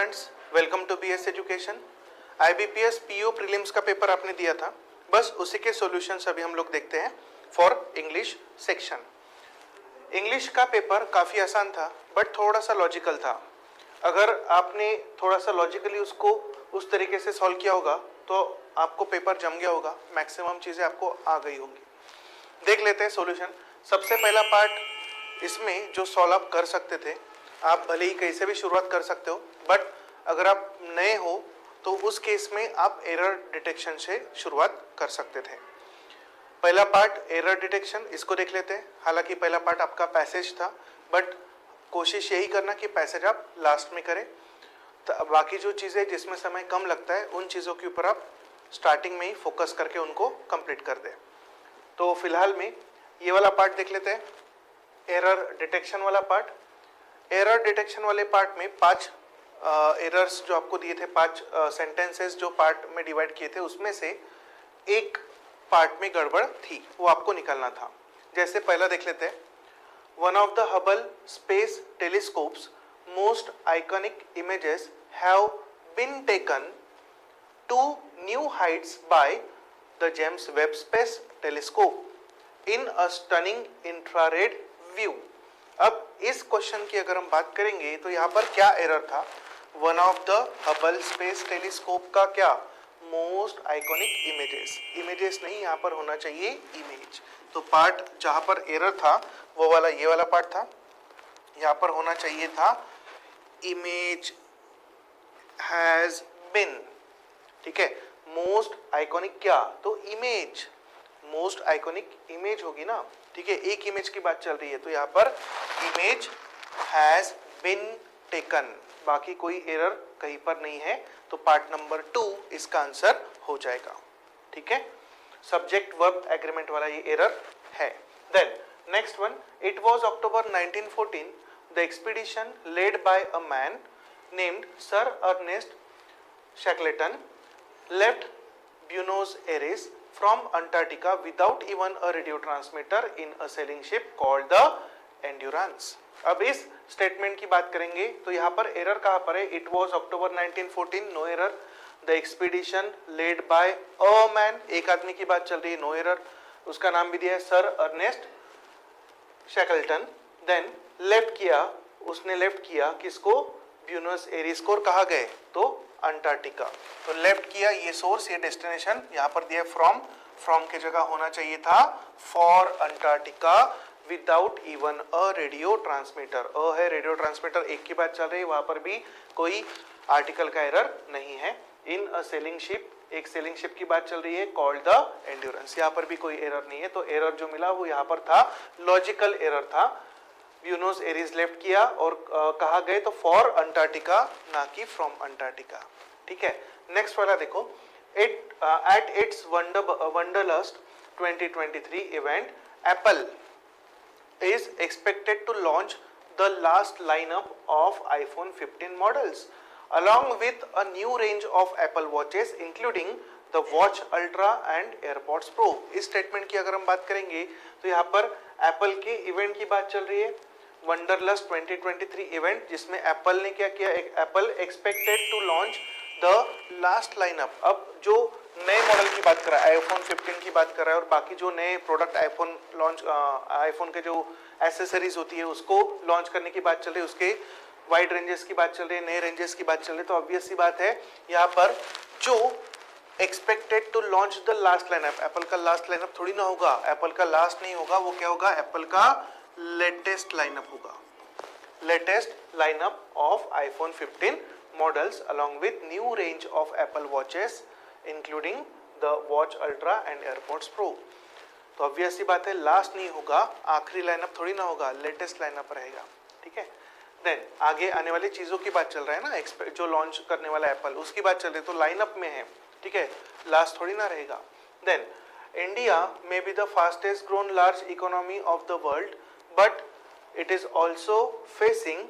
Students, welcome to BS education. IBPS PO prelims का paper आपने दिया था, बस उसी के सॉल्यूशंस अभी हम लोग देखते हैं फॉर इंग्लिश सेक्शन। इंग्लिश का पेपर काफ़ी आसान था बट थोड़ा सा लॉजिकल था। अगर आपने थोड़ा सा लॉजिकली उसको उस तरीके से सॉल्व किया होगा तो आपको पेपर जम गया होगा, मैक्सिमम चीज़ें आपको आ गई होंगी। देख लेते हैं सॉल्यूशन। सबसे पहला पार्ट इसमें जो सॉल्व आप कर सकते थे, आप भले ही कैसे भी शुरुआत कर सकते हो, बट अगर आप नए हो तो उस केस में आप एरर डिटेक्शन से शुरुआत कर सकते थे। पहला पार्ट एरर डिटेक्शन, इसको देख लेते हैं। हालांकि पहला पार्ट आपका पैसेज था, बट कोशिश यही करना कि पैसेज आप लास्ट में करें, तो बाकी जो चीज़ें जिसमें समय कम लगता है उन चीज़ों के ऊपर आप स्टार्टिंग में ही फोकस करके उनको कंप्लीट कर दें। तो फिलहाल में ये वाला पार्ट देख लेते हैं, एरर डिटेक्शन वाला पार्ट। एरर डिटेक्शन वाले पार्ट में 5 एरर्स जो आपको दिए थे, 5 सेंटेंसेस जो पार्ट में डिवाइड किए थे, उसमें से एक पार्ट में गड़बड़ थी, वो आपको निकालना था। जैसे पहला देख लेते हैं, one of the Hubble space telescopes most iconic images have been taken to new heights by the James Webb space telescope in a stunning infrared view. अब इस क्वेश्चन की अगर हम बात करेंगे तो यहाँ पर क्या एरर था? One of the Hubble space telescope का क्या? Most iconic images. इमेजेस नहीं, यहाँ पर होना चाहिए इमेज। तो पार्ट जहाँ पर एरर था वो वाला, ये वाला पार्ट था, यहाँ पर होना चाहिए था इमेज हैज बिन। ठीक है, मोस्ट आइकॉनिक क्या? तो इमेज, मोस्ट आइकॉनिक इमेज होगी ना। ठीक है, एक इमेज की बात चल रही है, तो यहाँ पर इमेज हैज बिन टेकन, बाकी कोई एरर कहीं पर नहीं है। तो पार्ट नंबर 2 इसका आंसर हो जाएगा। ठीक है, सब्जेक्ट वर्ब एग्रीमेंट वाला ये एरर है। Then next one, it was October 1914 the expedition led by a man named sir Ernest Shackleton left Buenos Aires from Antarctica without even a radio transmitter in a sailing ship called the Endurance। अब इस statement की बात करेंगे तो यहाँ पर error कहाँ पर है? It was October 1914, no error. The expedition led by a man, एक आदमी की बात चल रही है, नो एरर। उसका नाम भी दिया है sir Ernest Shackleton. Then left किया, उसने लेफ्ट किया किसको? ब्यूनस एरिस को। कहा गए? तो अंटार्कटिका। तो लेफ्ट किया, ये सोर्स, ये डेस्टिनेशन, यहाँ पर दिया फ्रॉम, फ्रॉम की जगह होना चाहिए था for Antarctica without even a radio transmitter. अ है रेडियो ट्रांसमीटर, एक की बात चल रही है, वहां पर भी कोई आर्टिकल का एरर नहीं है। इन अ सेलिंग शिप, एक सेलिंग शिप की बात चल रही है कॉल्ड द एंड्योरेंस, यहाँ पर भी कोई एरर नहीं है। तो एरर जो मिला वो यहाँ पर था लॉजिकल एरर था। ब्यूनोस एरिस लेफ्ट किया और कहा गए तो फॉर अंटार्कटिका, ना कि फ्रॉम अंटार्कटिका। ठीक है, नेक्स्ट वाला देखो, at its wanderlust 2023 event Apple is expected to launch the last lineup of iPhone 15 models along with a new range of Apple watches including the Watch Ultra and AirPods Pro। इस statement की अगर हम बात करेंगे तो यहाँ पर Apple के इवेंट की बात चल रही है, वंडरलस्ट 2023 इवेंट, जिसमें एप्पल ने क्या किया? Apple expected to launch the last lineup. अब जो नए मॉडल की बात कर रहा है, आईफोन 15 की बात कर रहा है, और बाकी जो नए प्रोडक्ट आईफोन लॉन्च, आईफोन के जो एसेसरीज होती है उसको लॉन्च करने की बात चल रही है, उसके वाइड रेंजेस की बात चल रही है, नए रेंजेस की बात चल रही है। तो ऑब्वियस सी बात है यहाँ पर जो expected to launch the last lineup, Apple का लास्ट लाइनअप थोड़ी ना होगा, एप्पल का लास्ट नहीं होगा, वो क्या होगा? एप्पल का लेटेस्ट लाइनअप होगा, latest lineup of iPhone 15 models along with new range of Apple watches including the watch ultra and AirPods pro. तो ऑब्वियस सी बात है लास्ट नहीं होगा, आखिरी लाइनअप थोड़ी ना होगा, लेटेस्ट लाइनअप रहेगा। ठीक है, देन आगे आने वाली चीज़ों की बात चल रहा है ना, जो लॉन्च करने वाला एप्पल, उसकी बात चल रही है, तो लाइनअप में है। ठीक है, लास्ट थोड़ी ना रहेगा। Then India may be the fastest grown large economy of the world but it is also facing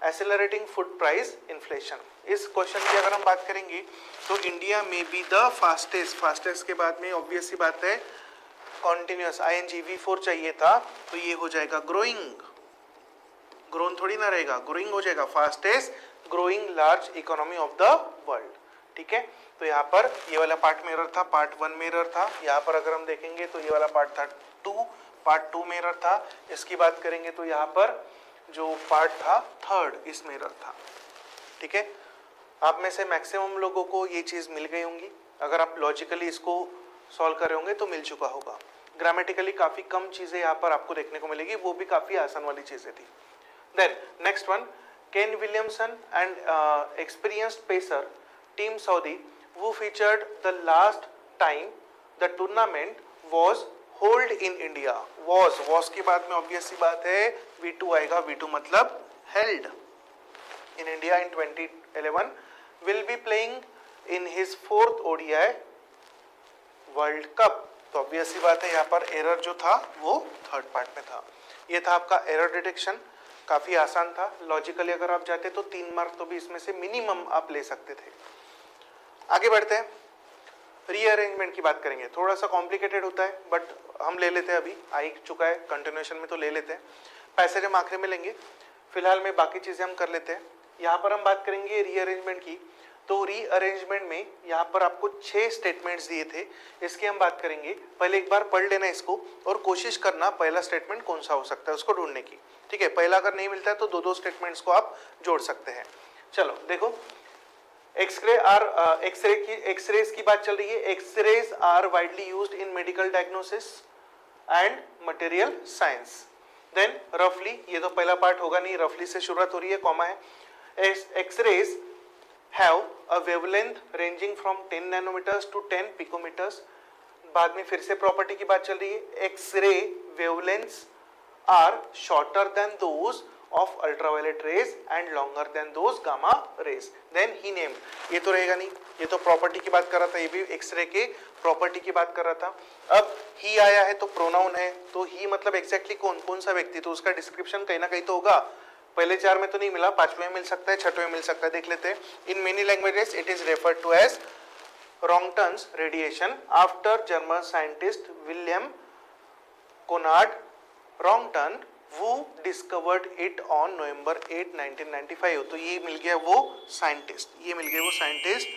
accelerating food price inflation. इस क्वेश्चन की अगर हम बात करेंगे तो इंडिया में बी द फास्टेस्ट, फास्टेस्ट के बाद में ऑब्वियस सी बात है कॉन्टिन्यूस आईएनजी V4 चाहिए था, तो ये हो जाएगा ग्रोइंग, ग्रोन थोड़ी ना रहेगा, ग्रोइंग हो जाएगा, fastest growing large economy of the world. ठीक है, तो यहाँ पर ये वाला पार्ट में एरर था, पार्ट 1 में एरर था। यहाँ पर अगर हम देखेंगे तो ये वाला पार्ट था 2, पार्ट 2 में एरर था। इसकी बात करेंगे तो यहाँ पर जो पार्ट था 3rd, इसमें एरर था। ठीक है, आप में से मैक्सिमम लोगों को ये चीज़ मिल गई होंगी। अगर आप लॉजिकली इसको सॉल्व कर रहे होंगे तो मिल चुका होगा। ग्रामेटिकली काफ़ी कम चीज़ें यहाँ पर आपको देखने को मिलेगी, वो भी काफ़ी आसान वाली चीज़ें थी। Then next one, Ken Williamson and experienced pacer Tim Southee who featured the last time the tournament was hold in India। was की बात में ऑब्वियस सी बात है V2 आएगा। V2 मतलब held in India in 2011 will be playing in his 4th ODI world cup. तो obvious सी बात है यहाँ पर एरर जो था वो 3rd पार्ट में था। ये था आपका एरर डिटेक्शन, काफ़ी आसान था। लॉजिकली अगर आप जाते तो 3 मार्क तो भी इसमें से मिनिमम आप ले सकते थे। आगे बढ़ते हैं, रीअरेंजमेंट की बात करेंगे। थोड़ा सा कॉम्प्लिकेटेड होता है बट हम ले लेते हैं, अभी आ ही चुका है कंटिन्यूएशन में तो ले लेते हैं। पैसेज हम आखिरी में लेंगे, फिलहाल में बाकी चीज़ें हम कर लेते हैं। यहाँ पर हम बात करेंगे रीअरेंजमेंट की। तो रीअरेंजमेंट में यहाँ पर आपको 6 स्टेटमेंट्स दिए थे, इसकी हम बात करेंगे। पहले एक बार पढ़ लेना इसको और कोशिश करना पहला स्टेटमेंट कौन सा हो सकता है उसको ढूंढने की। ठीक है, पहला अगर नहीं मिलता है तो 2-2 स्टेटमेंट्स को आप जोड़ सकते हैं। चलो देखो, एक्सरेज की बात चल रही है। X-rays are widely used in medical diagnosis and material science. Then रफली, ये तो पहला पार्ट होगा नहीं, रफली से शुरुआत हो रही है, कॉमा है। X-rays have a wavelength ranging from 10 nanometres to 10 picometres. बाद में फिर से प्रॉपर्टी की बात चल रही है। X-ray wavelengths are shorter than those of ultraviolet rays and longer than those gamma rays। then he named, ये तो रहेगा नहीं, ये तो प्रॉपर्टी की बात कर रहा था, ये भी एक्सरे के प्रॉपर्टी की बात कर रहा था। अब ही आया है तो प्रोनाउन है, तो ही मतलब एग्जैक्टली कौन सा व्यक्ति, तो उसका डिस्क्रिप्शन कहीं ना कहीं तो होगा। पहले 4 में तो नहीं मिला, 5वें में मिल सकता है, 6वें में मिल सकता है, देख लेते हैं। In many languages it is referred to as Roentgen's radiation after German scientist William Conrad Roentgen वो डिस्कवर्ड इट ऑन नवंबर 8, 1995। तो ये मिल गया वो साइंटिस्ट, ये मिल गए वो साइंटिस्ट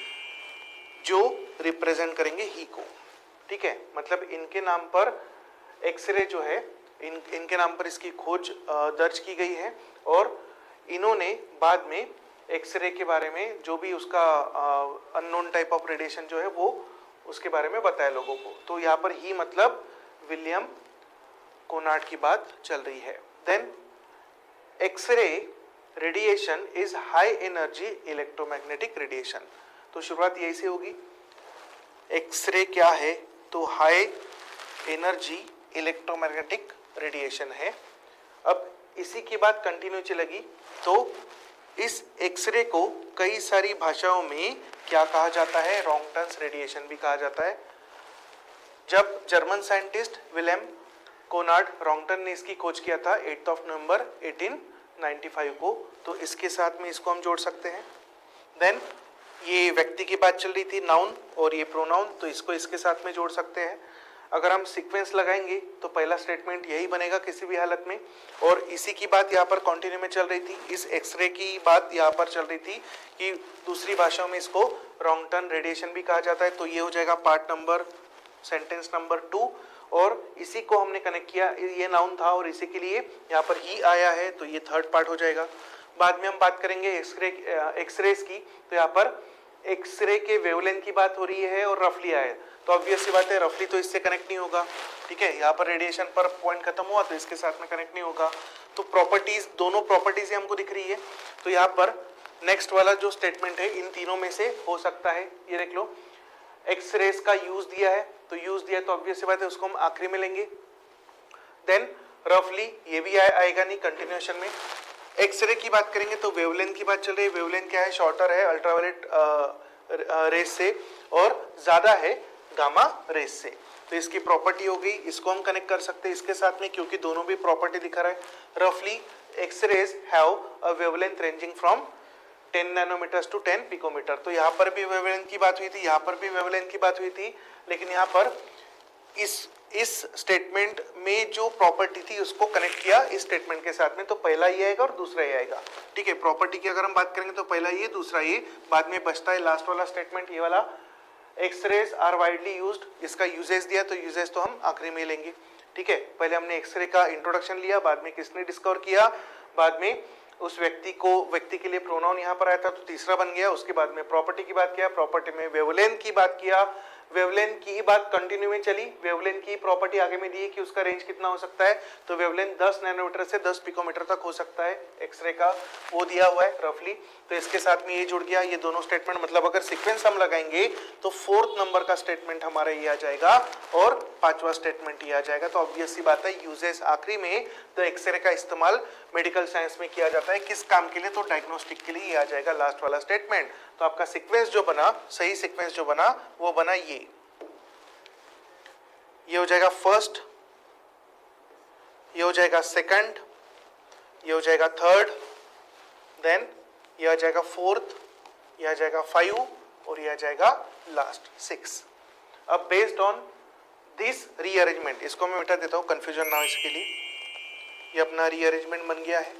जो रिप्रेजेंट करेंगे ही को। ठीक है, मतलब इनके नाम पर एक्सरे जो है, इनके नाम पर इसकी खोज दर्ज की गई है और इन्होंने बाद में एक्सरे के बारे में जो भी उसका अननोन टाइप ऑफ रेडिएशन जो है वो उसके बारे में बताया लोगों को। तो यहाँ पर ही मतलब विलियम कोनार्ड की बात चल रही है। Then x-ray radiation is high energy electromagnetic radiation. तो शुरुआत यही से होगी। एक्सरे क्या है, तो हाई एनर्जी इलेक्ट्रोमैग्नेटिक रेडिएशन है। अब इसी की बात कंटिन्यू चलेगी। तो इस एक्सरे को कई सारी भाषाओं में क्या कहा जाता है, रॉन्गटन्स रेडिएशन भी कहा जाता है। जब जर्मन साइंटिस्ट विलियम कोनार्ड रॉन्गटन ने इसकी खोज किया था 8 नवंबर 1895 को, तो इसके साथ में इसको हम जोड़ सकते हैं। देन ये व्यक्ति की बात चल रही थी, नाउन, और ये प्रोनाउन, तो इसको इसके साथ में जोड़ सकते हैं। अगर हम सीक्वेंस लगाएंगे तो पहला स्टेटमेंट यही बनेगा किसी भी हालत में। और इसी की बात यहाँ पर कंटिन्यू में चल रही थी, इस एक्सरे की बात यहाँ पर चल रही थी कि दूसरी भाषाओं में इसको रॉन्गटन रेडिएशन भी कहा जाता है। तो ये हो जाएगा पार्ट नंबर, सेंटेंस नंबर 2। और इसी को हमने कनेक्ट किया, ये नाउन था और इसी के लिए यहाँ पर ही आया है, तो ये 3rd पार्ट हो जाएगा। बाद में हम बात करेंगे एक्सरेज की। तो यहाँ पर एक्सरे के वेवलेंथ की बात हो रही है और रफली आया है, तो ऑब्वियस सी बात है रफली तो इससे कनेक्ट नहीं होगा। ठीक है, यहाँ पर रेडिएशन पर पॉइंट खत्म हुआ तो इसके साथ में कनेक्ट नहीं होगा। तो प्रॉपर्टीज, दोनों प्रॉपर्टीज हमको दिख रही है। तो यहाँ पर नेक्स्ट वाला जो स्टेटमेंट है इन तीनों में से हो सकता है। ये देख लो, एक्सरेज का यूज दिया है, तो यूज दिया तो ऑब्वियस सी बात है उसको हम आखिरी में लेंगे। देन रफली ये भी आएगा नहीं कंटिन्यूएशन में। एक्सरे की बात करेंगे तो वेवलेंथ की बात चल रही है। वेवलेंथ क्या है, शॉर्टर है अल्ट्रावायलेट रेज से और ज्यादा है गामा रेज से। तो इसकी प्रॉपर्टी हो गई, इसको हम कनेक्ट कर सकते हैं इसके साथ में क्योंकि दोनों भी प्रॉपर्टी दिखा रहा है। रफली x-rays have a wavelength ranging from 10 nanometres to 10 picometre. तो यहाँ पर भी वेवलेंथ की बात हुई थी, यहाँ पर भी वेवलेंथ की बात हुई थी, लेकिन यहाँ पर इस इस स्टेटमेंट में जो प्रॉपर्टी थी उसको कनेक्ट किया इस स्टेटमेंट के साथ में, तो पहला ये आएगा और दूसरा ये आएगा। ठीक है, प्रॉपर्टी की अगर हम बात करेंगे तो पहला ये, दूसरा ये, बाद में बचता है लास्ट वाला स्टेटमेंट ये वाला, एक्सरेज आर वाइडली यूज्ड, इसका यूजेस दिया तो यूजेस तो हम आखिरी में लेंगे। ठीक है, पहले हमने एक्सरे का इंट्रोडक्शन लिया, बाद में किसने डिस्कवर किया, बाद में उस व्यक्ति के लिए प्रोनाउन यहाँ पर आया था तो तीसरा बन गया। उसके बाद में प्रॉपर्टी की बात किया, प्रॉपर्टी में वेवलेंथ की बात किया, वेवलेंथ की ही बात कंटिन्यू में चली। वेवलेंथ की प्रॉपर्टी आगे में दी है कि उसका रेंज कितना हो सकता है, तो वेवलेंथ 10 नैनोमीटर से 10 पिकोमीटर तक हो सकता है एक्सरे का, वो दिया हुआ है रफली। तो इसके साथ में ये जुड़ गया, ये दोनों स्टेटमेंट, मतलब अगर सीक्वेंस हम लगाएंगे तो 4th नंबर का स्टेटमेंट हमारा ये आ जाएगा और 5वां स्टेटमेंट ये आ जाएगा। तो ऑब्वियस सी बात है यूजेस आखिरी में, तो एक्सरे का इस्तेमाल मेडिकल साइंस में किया जाता है किस काम के लिए, तो डायग्नोस्टिक के लिए ये आ जाएगा लास्ट वाला स्टेटमेंट। तो आपका सीक्वेंस जो बना, सही सीक्वेंस जो बना वो बना ये हो जाएगा फर्स्ट, ये हो जाएगा सेकंड, ये हो जाएगा थर्ड, देन ये आ जाएगा फोर्थ, ये आ जाएगा 5 और ये आ जाएगा लास्ट 6। अब बेस्ड ऑन दिस रीअरेंजमेंट, इसको मैं मिटा देता हूं कंफ्यूजन ना हो इसके लिए, ये अपना रीअरेंजमेंट बन गया है।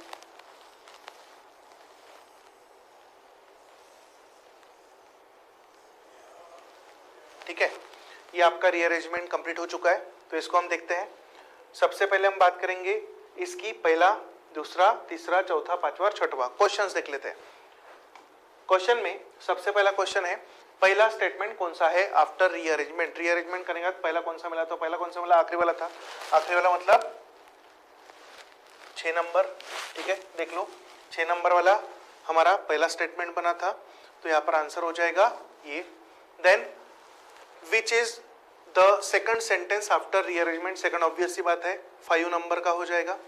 ठीक है, ये आपका रीअरेंजमेंट कंप्लीट हो चुका है। तो इसको हम देखते हैं। सबसे पहले हम बात करेंगे इसकी पहला, दूसरा, तीसरा, चौथा, पांचवा और छठवां क्वेश्चंस देख लेते हैं। क्वेश्चन में सबसे पहला क्वेश्चन है, पहला स्टेटमेंट कौन सा है आफ्टर रीअरेंजमेंट। रीअरेंजमेंट करने के बाद पहला कौन सा मिला, तो पहला कौन सा मिला, आखिरी वाला था। आखिरी वाला मतलब 6 नंबर। ठीक है, देख लो 6 नंबर वाला हमारा पहला स्टेटमेंट बना था, तो यहाँ पर आंसर हो जाएगा ये। Then which is the second sentence after rearrangement, second obvious सी बात है 5 नंबर का हो जाएगा।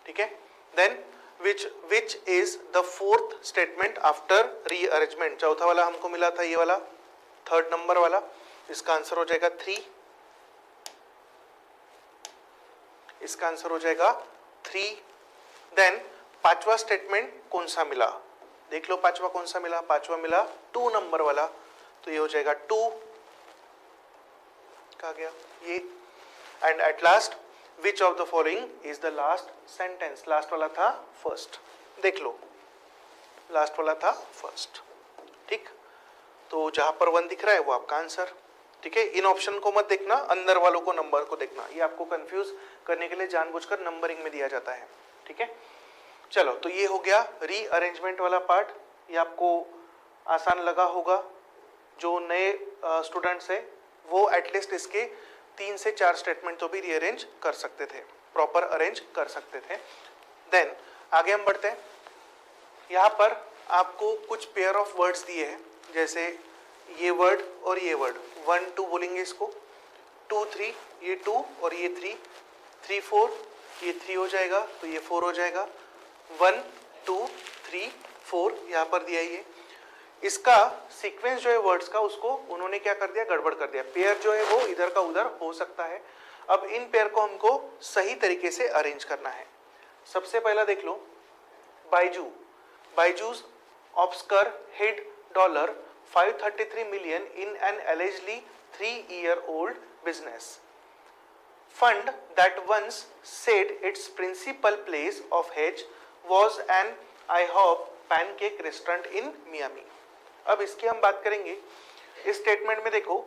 ठीक है, then which is the 4th statement after rearrangement, चौथा वाला हमको मिला था ये वाला 3rd नंबर वाला, इसका आंसर हो जाएगा 3, इसका आंसर हो जाएगा 3। देन पांचवा स्टेटमेंट कौन सा मिला, देख लो पांचवा कौन सा मिला, पांचवा मिला 2 नंबर वाला, तो ये हो जाएगा 2, कहा गया ये। And at last which of the following is the last sentence, last वाला था फर्स्ट, देख लो लास्ट वाला था फर्स्ट। ठीक, तो जहां पर 1 दिख रहा है वो आपका आंसर। ठीक है, इन ऑप्शन को मत देखना, अंदर वालों को नंबर को देखना, ये आपको कंफ्यूज करने के लिए जानबूझकर नंबरिंग में दिया जाता है। ठीक है, चलो तो ये हो गया रीअरेंजमेंट वाला पार्ट, ये आपको आसान लगा होगा। जो नए स्टूडेंट्स है वो एटलीस्ट इसके 3 से 4 स्टेटमेंट तो भी रीअरेंज कर सकते थे, प्रॉपर अरेंज कर सकते थे। देन आगे हम बढ़ते हैं। यहाँ पर आपको कुछ पेयर ऑफ वर्ड्स दिए हैं, जैसे ये वर्ड और ये वर्ड, 1 2 बोलेंगे इसको, 2 3 ये 2 और ये 3, 3 4 ये 3 हो जाएगा तो ये 4 हो जाएगा, 1 2 3 4 यहाँ पर दिया ये। इसका सीक्वेंस जो है वर्ड्स का, उसको उन्होंने क्या कर दिया, गड़बड़ कर दिया। पेयर जो है वो इधर का उधर हो सकता है। अब इन पेयर को हमको सही तरीके से अरेंज करना है। सबसे पहला देख लो, Byju, Byju's obscure hid $533 million in an allegedly 3-year-old business fund that once said its principal place of hedge was an IHOP pancake restaurant in Miami। अब इसकी हम बात करेंगे। इस स्टेटमेंट में देखो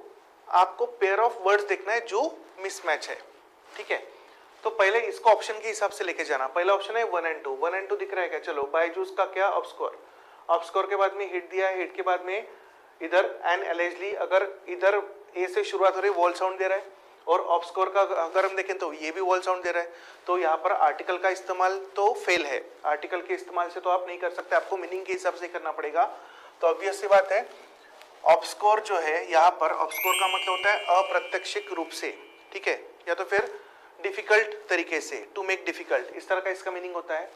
आपको पेयर ऑफ वर्ड्स देखना है जो मिसमैच है। ठीक है, तो पहले इसको ऑप्शन के हिसाब से लेके जाना। पहला ऑप्शन है 1 and 2, 1 and 2 दिख रहा है क्या, चलो बायजूस का क्या, ऑब्सकोर, ऑब्सकोर के बाद में हिट दिया है, हिट के बाद में इधर एन एलिजली, अगर इधर ए से शुरुआत हो रही है वॉल साउंड दे रहा है, और ऑब्सकोर का अगर हम देखें तो ये भी वॉल साउंड दे रहा है, तो यहाँ पर आर्टिकल का इस्तेमाल तो फेल है। आर्टिकल के इस्तेमाल से तो आप नहीं कर सकते, आपको मीनिंग के हिसाब से करना पड़ेगा। तो ऑब्वियस सी बात है, ऑब्सकोर जो है यहाँ पर, ऑब्सकोर का मतलब होता है अप्रत्यक्षिक रूप से। ठीक है, या तो फिर डिफिकल्ट तरीके से, टू मेक डिफिकल्ट, इस तरह का इसका मीनिंग होता है।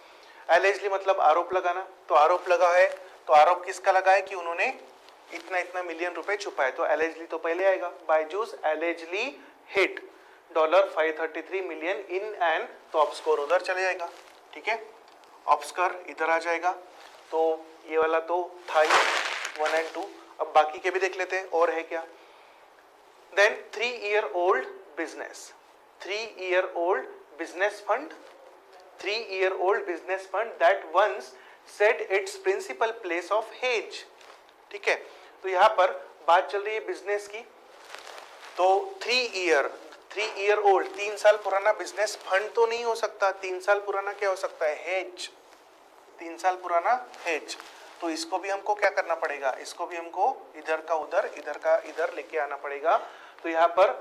एलिजली मतलब आरोप लगाना, तो आरोप लगा है, तो आरोप किसका लगा है कि उन्होंने इतना इतना मिलियन रुपए छुपाए, तो एलिजली तो पहले आएगा। Byju's allegedly hit $533 million in an, तो ऑब्सकोर उधर चले जाएगा। ठीक है, ऑब्सकर इधर आ जाएगा, तो ये वाला तो था ही 1 and 2। अब बाकी के भी देख लेते हैं और है क्या। Then 3-year-old business, 3-year-old business fund, 3-year-old business fund that once set its principal place of hedge. ठीक है, तो यहाँ पर बात चल रही है बिजनेस की, तो 3 year old 3 साल पुराना बिजनेस फंड तो नहीं हो सकता, 3 साल पुराना क्या हो सकता है, हेज, 3 साल पुराना हेज। तो इसको भी हमको क्या करना पड़ेगा, इसको भी हमको इधर का उधर इधर का इधर लेके आना पड़ेगा। तो यहाँ पर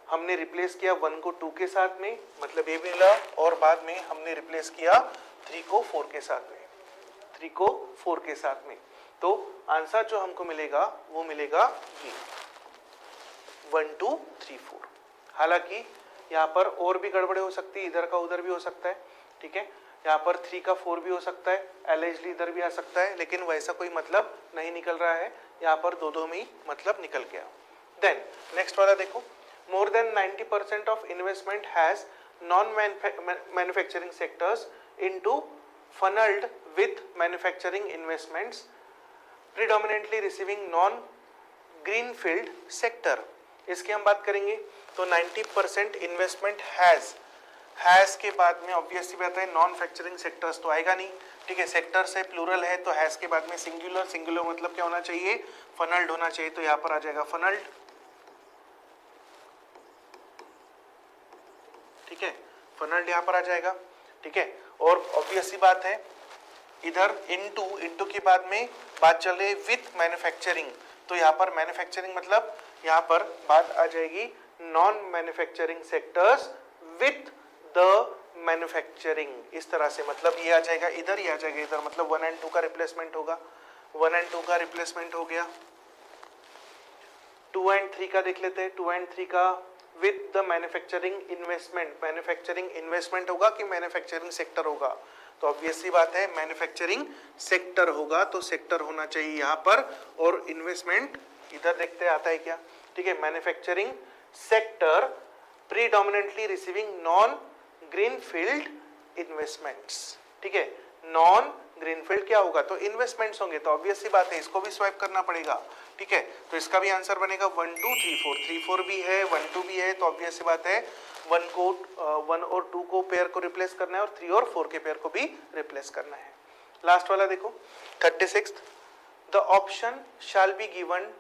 हमने रिप्लेस किया 1 को 2 के साथ में, मतलब ये मिला, और बाद में हमने रिप्लेस किया 3 को 4 के साथ में, 3 को 4 के साथ में। तो आंसर जो हमको मिलेगा वो मिलेगा ये 1 2 3 4। हालांकि यहाँ पर और भी गड़बड़े हो सकती है, इधर का उधर भी हो सकता है, ठीक है, यहाँ पर 3 का 4 भी हो सकता है, एलिजली इधर भी आ सकता है, लेकिन वैसा कोई मतलब नहीं निकल रहा है, यहाँ पर दो में ही मतलब निकल गया। देन नेक्स्ट वाला देखो, more than 90% of investment has non-manufacturing sectors into funneled with manufacturing investments predominantly receiving non-greenfield sector। इसकी हम बात करेंगे तो 90% इन्वेस्टमेंट हैज के बाद में ऑब्वियसली बात है नॉन फैक्चरिंग सेक्टर्स तो आएगा नहीं, ठीक है, सेक्टर से प्लूरल है तो हैज के बाद में सिंगुलर मतलब क्या होना चाहिए, फनल्ड होना चाहिए, तो यहाँ पर आ जाएगा फनल्ड, ठीक है, फनल्ड यहाँ पर आ जाएगा, ठीक है। और ऑब्वियसली बात है इधर इनटू के बाद में बात चल रही है विथ मैन्युफैक्चरिंग, तो यहाँ पर मैन्युफैक्चरिंग मतलब यहाँ पर बात आ जाएगी non manufacturing sectors with the manufacturing, इस तरह से मतलब ये आ जाएगा इधर, ये आ जाएगा इधर, मतलब 1 और 2 का रिप्लेसमेंट होगा, 1 और 2 का रिप्लेसमेंट हो गया। 2 और 3 का देख लेते हैं, 2 और 3 का विथ द मैन्युफैक्चरिंग इन्वेस्टमेंट होगा कि मैन्युफैक्चरिंग सेक्टर होगा, तो ऑब्वियसली बात है मैन्युफैक्चरिंग सेक्टर होगा, तो सेक्टर होना चाहिए यहाँ पर, और इन्वेस्टमेंट इधर देखते आता है क्या, ठीक है, manufacturing sector predominantly receiving non greenfield investments, ठीक है, नॉन ग्रीनफील्ड क्या होगा, तो इन्वेस्टमेंट्स होंगे, तो ऑब्वियसली बात है इसको भी स्वाइप करना पड़ेगा, ठीक है, तो इसका भी आंसर बनेगा 1 2 3 4, 3 4 भी है, 1 2 भी है, तो ऑब्वियसली बात है 1 और 2 को पेयर को रिप्लेस करना है और 3 और 4 के पेयर को भी रिप्लेस करना है। लास्ट वाला देखो 36, the option shall be given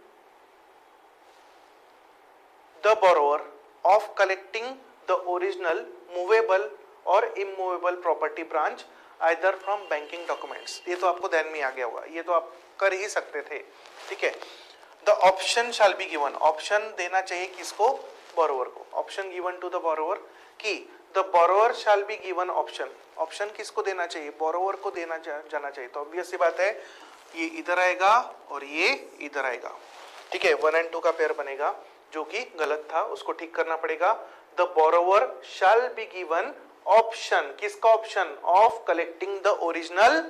the borrower of collecting the original movable और immovable property branch either from banking documents, ये तो आपको ध्यान में आ गया होगा, ये तो आप कर ही सकते थे, ठीक है। The option shall be given, option देना चाहिए किसको, बोरोवर को, option given to the borrower कि the borrower shall be given option, option किसको देना चाहिए, बोरोवर को देना जाना चाहिए, तो ऑब्वियस सी बात है ये इधर आएगा और ये इधर आएगा, ठीक है, 1 और 2 का पेयर बनेगा जो कि गलत था, उसको ठीक करना पड़ेगा। The borrower shall be given option, किसका option, of collecting the original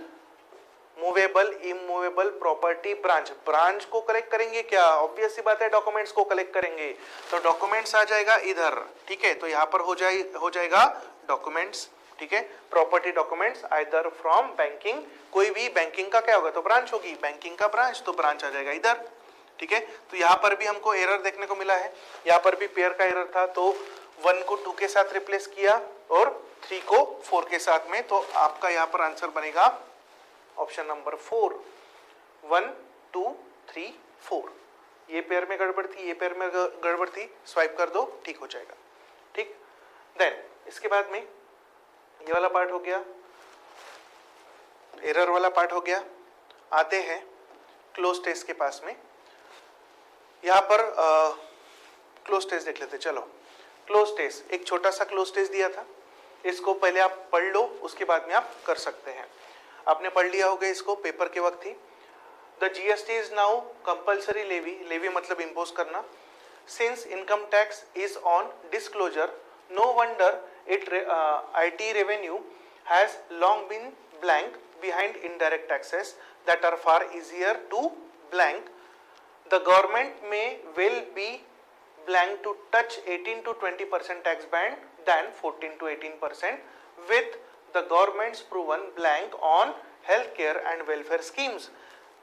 movable immovable property branch को कलेक्ट करेंगे क्या, ऑब्वियस सी बात है डॉक्यूमेंट्स को कलेक्ट करेंगे, तो डॉक्यूमेंट्स आ जाएगा इधर, ठीक है, तो यहाँ पर हो जाएगा डॉक्यूमेंट्स, ठीक है, property documents either from banking, कोई भी बैंकिंग का क्या होगा तो ब्रांच होगी, बैंकिंग का ब्रांच, तो ब्रांच आ जाएगा इधर, ठीक है। तो यहाँ पर भी हमको एरर देखने को मिला है, यहाँ पर भी पेयर का एरर था, तो 1 को 2 के साथ रिप्लेस किया और 3 को 4 के साथ में, तो आपका यहाँ पर आंसर बनेगा ऑप्शन नंबर 4, 1 2 3 4, ये पेयर में गड़बड़ थी, ये पेयर में गड़बड़ थी, स्वाइप कर दो, ठीक हो जाएगा, ठीक। देन इसके बाद में ये वाला पार्ट हो गया, एरर वाला पार्ट हो गया, आते हैं क्लोज टेस्ट के पास में, यहाँ पर क्लोज टेस्ट देख लेते, चलो क्लोज टेस्ट, एक छोटा सा क्लोज टेस्ट दिया था, इसको पहले आप पढ़ लो, उसके बाद में आप कर सकते हैं, आपने पढ़ लिया होगा इसको, पेपर के वक्त ही। The GST is now compulsory levy मतलब इम्पोज करना, since income tax is on disclosure, no wonder IT revenue has long been blank behind indirect taxes that are far easier to blank. The government may well be blank to touch 18 to 20% tax band than 14 to 18% with the government's proven blank on healthcare and welfare schemes.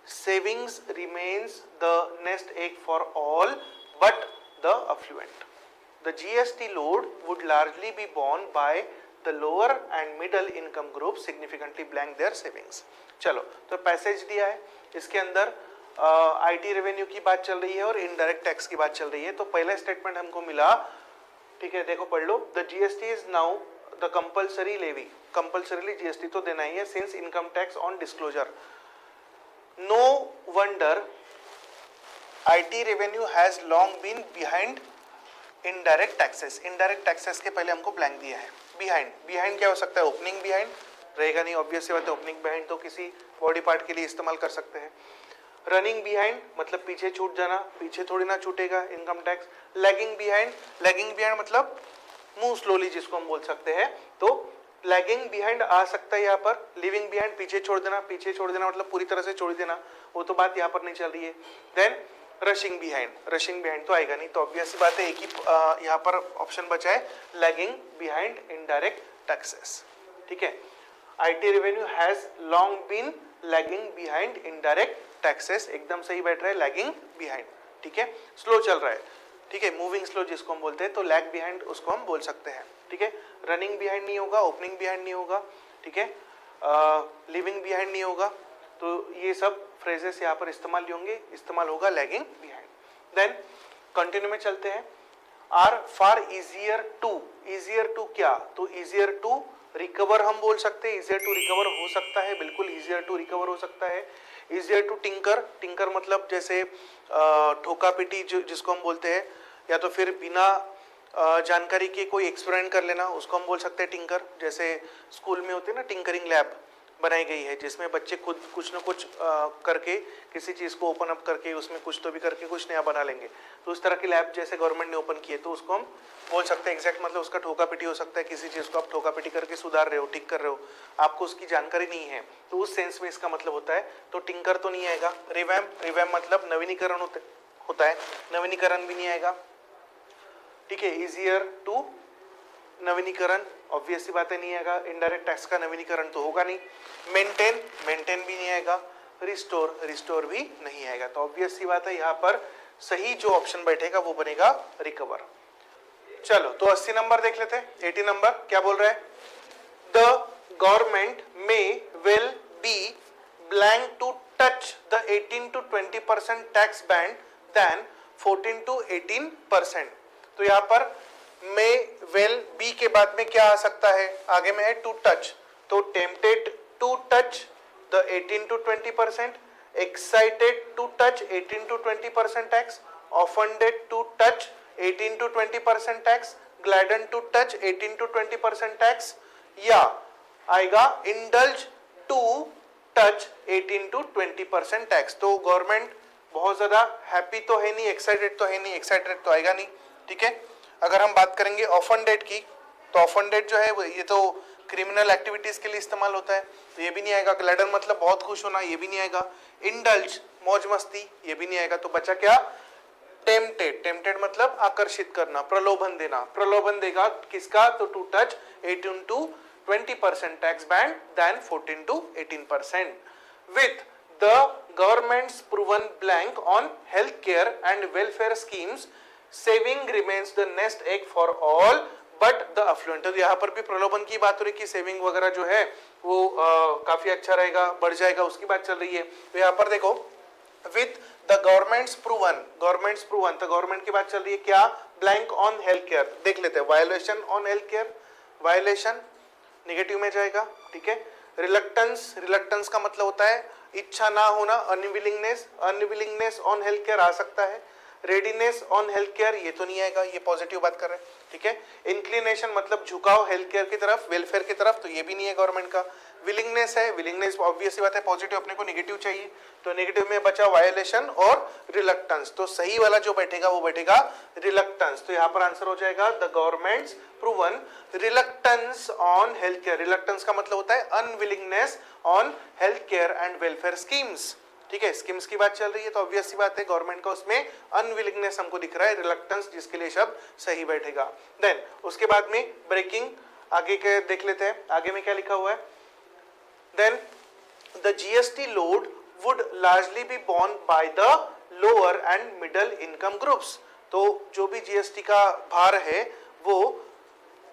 Savings remains the nest egg for all but the affluent. The GST load would largely be borne by the lower and middle income group significantly blank their savings. चलो, तो passage दिया है, इसके अंदर IT revenue की बात चल रही है और इनडायरेक्ट टैक्स की बात चल रही है। तो पहला स्टेटमेंट हमको मिला, ठीक है, देखो पढ़ लो। The GST is now the compulsory levy, compulsorily GST तो देना ही है since income tax on disclosure. No wonder IT revenue has long been behind indirect taxes. Indirect taxes के पहले हमको ब्लैंक दिया है। बिहाइंड, बिहाइंड क्या हो सकता है? ओपनिंग बिहाइंड रहेगा नहीं, ऑब्वियस सी बात है। ओपनिंग बिहाइंड तो किसी बॉडी पार्ट के लिए इस्तेमाल कर सकते हैं। रनिंग बिहाइंड मतलब पीछे छूट जाना, पीछे थोड़ी ना छूटेगा income tax. Lagging behind, lagging behind मतलब मूव स्लोली जिसको हम बोल सकते हैं, तो लैगिंग बिहाइंड आ सकता है यहाँ पर। लिविंग बिहाइंड पीछे छोड़ देना, पीछे छोड़ देना मतलब पूरी तरह से छोड़ देना, वो तो बात यहाँ पर नहीं चल रही है। Then rushing behind, rushing behind तो आएगा नहीं, तो ऑब्वियस बात है एक ही यहाँ पर ऑप्शन बचा है, लैगिंग बिहाइंड इनडायरेक्ट टैक्सेस। ठीक है, IT revenue has long been lagging behind indirect taxes, एकदम सही बैठ रहा है, लैगिंग बिहाइंड। ठीक है, स्लो चल रहा है, ठीक है, मूविंग स्लो जिसको हम बोलते हैं, तो लैग बिहाइंड उसको हम बोल सकते हैं। ठीक है, रनिंग बिहाइंड नहीं होगा, ओपनिंग बिहाइंड नहीं होगा, ठीक है, लिविंग बिहाइंड नहीं होगा, तो ये सब फ्रेजेस यहाँ पर इस्तेमाल होंगे, इस्तेमाल होगा लैगिंग बिहाइंड। देन कंटिन्यू में चलते हैं। आर फार इजियर टू क्या? तो इजियर टू रिकवर हम बोल सकते हैं, इजियर टू रिकवर हो सकता है, बिल्कुल इजियर टू रिकवर हो सकता है। इजियर टू टिंकर, टिंकर मतलब जैसे ठोका पिटी जिसको हम बोलते हैं, या तो फिर बिना जानकारी के कोई एक्सपेरिमेंट कर लेना, उसको हम बोल सकते हैं टिंकर। जैसे स्कूल में होते हैं ना, टिंकरिंग लैब बनाई गई है जिसमें बच्चे खुद कुछ ना कुछ करके किसी चीज़ को ओपन अप करके उसमें कुछ तो भी करके कुछ नया बना लेंगे, तो उस तरह की लैब जैसे गवर्नमेंट ने ओपन की है, तो उसको हम बोल सकते हैं एग्जैक्ट मतलब उसका ठोका पिटी हो सकता है। किसी चीज़ को आप ठोका पिटी करके सुधार रहे हो, ठीक कर रहे हो, आपको उसकी जानकारी नहीं है, तो उस सेंस में इसका मतलब होता है। तो टिंकर तो नहीं आएगा। रिवैम्प, रिवैम्प मतलब नवीनीकरण होता है, नवीनीकरण भी नहीं आएगा। ठीक है, इजियर टू नवीनीकरण ऑब्वियस सी बात है नहीं आएगा। इनडायरेक्ट टैक्स का नवीनीकरण तो होगा नहीं। मेंटेन, मेंटेन भी नहीं आएगा। रिस्टोर, रिस्टोर भी नहीं आएगा। तो ऑब्वियस सी बात है यहाँ पर सही जो ऑप्शन बैठेगा वो बनेगा रिकवर। चलो, तो 80 नंबर देख लेते हैं। 80 नंबर क्या बोल रहा है? The government may well be blank to touch the 18 to 20% tax band then 14 to 18%। तो यहाँ पर में वेल बी के बाद में क्या आ सकता है? आगे में है टू टच, तो tempted to touch the 18 to 20%, excited to touch 18 to 20% tax, offended to touch 18 to 20% tax, gladden to touch 18 to 20% tax, या आएगा indulge to touch 18 to 20% tax. तो गवर्नमेंट बहुत ज्यादा हैप्पी तो है नहीं, एक्साइटेड तो है नहीं, एक्साइटेड तो आएगा नहीं। ठीक है, अगर हम बात करेंगे ऑफेंडेड की, तो ऑफेंडेड जो है ये तो क्रिमिनल एक्टिविटीज के लिए इस्तेमाल होता है, तो ये भी नहीं आएगा। ग्लैडन मतलब बहुत खुश होना, ये भी नहीं आएगा। इंडल्ज मौज मस्ती, ये भी नहीं आएगा। तो बचा क्या? टेम्पटेड, टेम्पटेड मतलब आकर्षित करना, प्रलोभन देना, प्रलोभन देगा किसका? तो to touch 18 to 20% tax band then 14 to 18%। With the government's proven blank on health care and welfare schemes, saving remains the nest egg for all but the affluent. तो यहाँ पर भी प्रलोभन की बात हो रही है कि सेविंग वगैरह जो है वो काफी अच्छा रहेगा, बढ़ जाएगा, उसकी बात चल रही है। तो यहाँ पर देखो with the government's proven, governments proven, तो गवर्नमेंट की बात चल रही है क्या? Blank on health care. देख लेते हैं, violation on health care, violation negative में जाएगा। ठीक है, रिलक्टेंस, रिलक्टेंस का मतलब होता है इच्छा ना होना, unwillingness, unwillingness on health care आ सकता है। रेडीनेस ऑन हेल्थ केयर ये तो नहीं आएगा, ये पॉजिटिव बात कर रहे हैं। ठीक है, इंक्लिनेशन मतलब झुकाव हेल्थ केयर की तरफ, वेलफेयर की तरफ, तो ये भी नहीं है गवर्नमेंट का। विलिंगनेस है, विलिंगनेस ऑब्वियस बात है पॉजिटिव, अपने को नेगेटिव चाहिए, तो नेगेटिव में बचा वायोलेशन और रिलक्टेंस। तो सही वाला जो बैठेगा वो बैठेगा रिलक्टेंस। तो यहाँ पर आंसर हो जाएगा the government's proven reluctance on health care. Reluctance का मतलब होता है unwillingness on health care and welfare schemes. ठीक है, स्कीम्स की बात चल रही है, तो ऑब्वियस सी बात है गवर्नमेंट का उसमें अनविलिंगनेस हमको दिख रहा है, रिलक्टेंस जिसके लिए शब्द सही बैठेगा। देन उसके बाद में ब्रेकिंग, आगे के देख लेते हैं, आगे में क्या लिखा हुआ है? Then the GST load would largely be borne by the lower and middle income groups। तो जो भी जीएसटी का भार है वो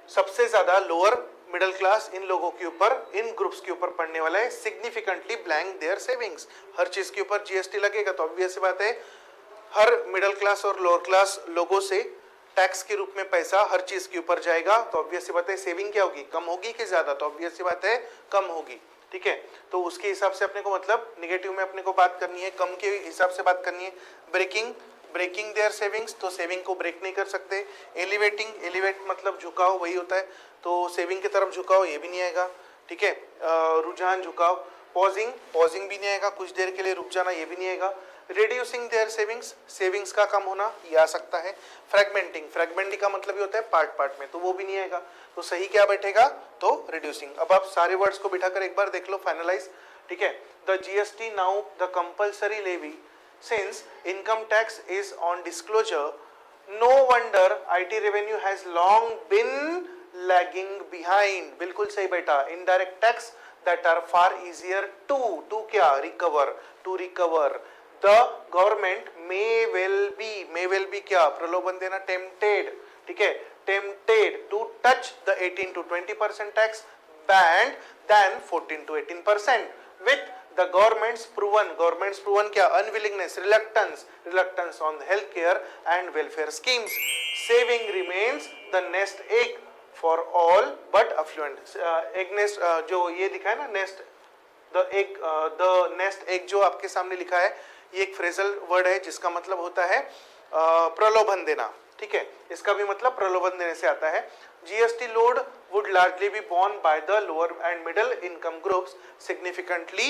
सबसे ज्यादा लोअर मिडिल क्लास इन लोगों के ऊपर, इन ग्रुप्स के ऊपर पड़ने वाला है। Significantly blank their savings. हर चीज के ऊपर जीएसटी लगेगा तो ऑब्वियस सी बात है हर मिडिल क्लास और लोअर क्लास लोगों से टैक्स के रूप में पैसा हर चीज के ऊपर जाएगा, तो ऑब्वियस सी बात है सेविंग क्या होगी, कम होगी कि ज्यादा, तो ऑब्वियस सी बात है कम होगी। ठीक है, तो उसके हिसाब से अपने को मतलब निगेटिव में अपने को बात करनी है, कम के हिसाब से बात करनी है। ब्रेकिंग देयर सेविंग्स, तो सेविंग को ब्रेक नहीं कर सकते। एलिवेट मतलब झुकाव वही होता है, तो सेविंग की तरफ झुकाव ये भी नहीं आएगा। ठीक है, रुझान झुकाव। पॉजिंग भी नहीं आएगा, कुछ देर के लिए रुक जाना ये भी नहीं आएगा। रिड्यूसिंग देयर सेविंग्स का कम होना ये आ सकता है। फ्रेगमेंटिंग का मतलब ये होता है पार्ट में, तो वो भी नहीं आएगा। तो सही क्या बैठेगा, तो रिड्यूसिंग। अब आप सारे वर्ड्स को बिठाकर एक बार देख लो, फाइनलाइज। ठीक है, the GST now the compulsory levy since income tax is on disclosure, no wonder IT revenue has long been lagging behind. बिल्कुल सही बेटा। Indirect tax that are far easier to क्या recover. The government may well be क्या प्रलोभन देना, tempted. ठीक है, tempted to touch the 18 to 20% tax band then 14 to 18% with the government's proven क्या unwillingness, reluctance on health care and welfare schemes. Saving remains the nest egg for all but affluent. Egg nest जो ये दिखा है ना, nest the nest egg जो आपके सामने लिखा है, ये एक फ्रेजल वर्ड है जिसका मतलब होता है प्रलोभन देना। ठीक है, इसका भी मतलब प्रलोभन देने से आता है। GST load would largely be borne by the lower and middle income groups, significantly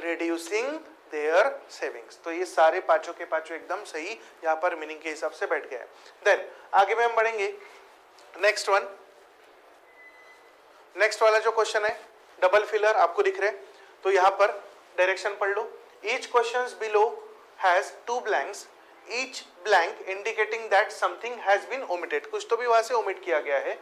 reducing their savings। तो ये सारे पांचों के पांचों एकदम सही यहाँ पर मीनिंग के हिसाब से बैठ गया है। देन आगे में हम बढ़ेंगे। नेक्स्ट वाला जो क्वेश्चन है, डबल फिलर आपको दिख रहे, तो यहाँ पर डायरेक्शन पढ़ लो। Each question below has 2 blanks, each blank indicating that something has been omitted. कुछ तो भी वहां से ओमिट किया गया है।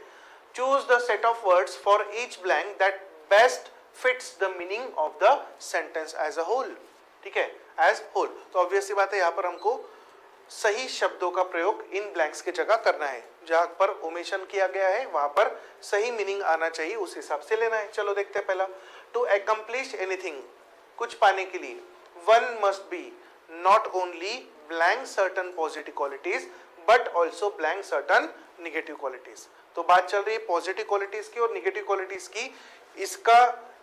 Choose the set of words for each blank that best fits the meaning of the sentence as a whole. ठीक है, एज होल। तो ऑब्वियस सी बात है यहाँ पर हमको सही शब्दों का प्रयोग इन ब्लैंक्स की जगह करना है। जहां पर ओमिशन किया गया है वहां पर सही मीनिंग आना चाहिए, उस हिसाब से लेना है। चलो देखते हैं पहला। टू अकम्प्लिश एनीथिंग, कुछ पाने के लिए, one must be not only blank certain positive qualities but also blank certain negative qualities. तो बात चल रही है पॉजिटिव क्वालिटीज की और निगेटिव क्वालिटीज की।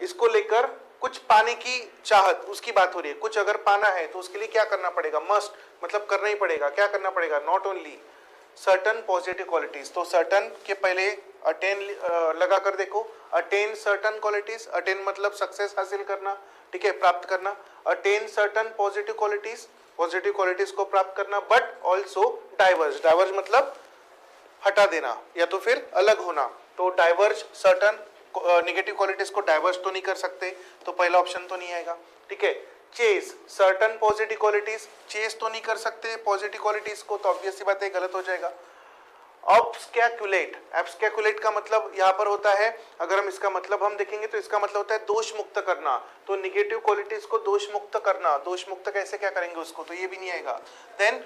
इसको लेकर कुछ पाने की चाहत, उसकी बात हो रही है। कुछ अगर पाना है तो उसके लिए क्या करना पड़ेगा, मस्ट मतलब करना ही पड़ेगा। क्या करना पड़ेगा, not only certain positive qualities. तो सर्टन के पहले अटेन लगा कर देखो, अटेन सर्टन क्वालिटीज। अटेन मतलब सक्सेस हासिल करना, ठीक है, प्राप्त करना। अटेन सर्टन पॉजिटिव क्वालिटीज को प्राप्त करना, बट ऑल्सो डाइवर्ज मतलब हटा देना या तो फिर अलग होना। तो डाइवर्ज सर्टन नेगेटिव क्वालिटीज को डाइवर्स तो नहीं कर सकते, तो पहला ऑप्शन तो नहीं आएगा। ठीक है, chase certain positive qualities, chase तो नहीं कर सकते पॉजिटिव क्वालिटीज को, तो ऑब्वियस सी बात है गलत हो जाएगा। एब्सकैकुलेट का मतलब यहाँ पर होता है, अगर हम इसका मतलब हम देखेंगे तो इसका मतलब होता है दोष मुक्त करना। तो निगेटिव क्वालिटीज को दोष मुक्त करना, दोष मुक्त कैसे क्या करेंगे उसको, तो ये भी नहीं आएगा। Then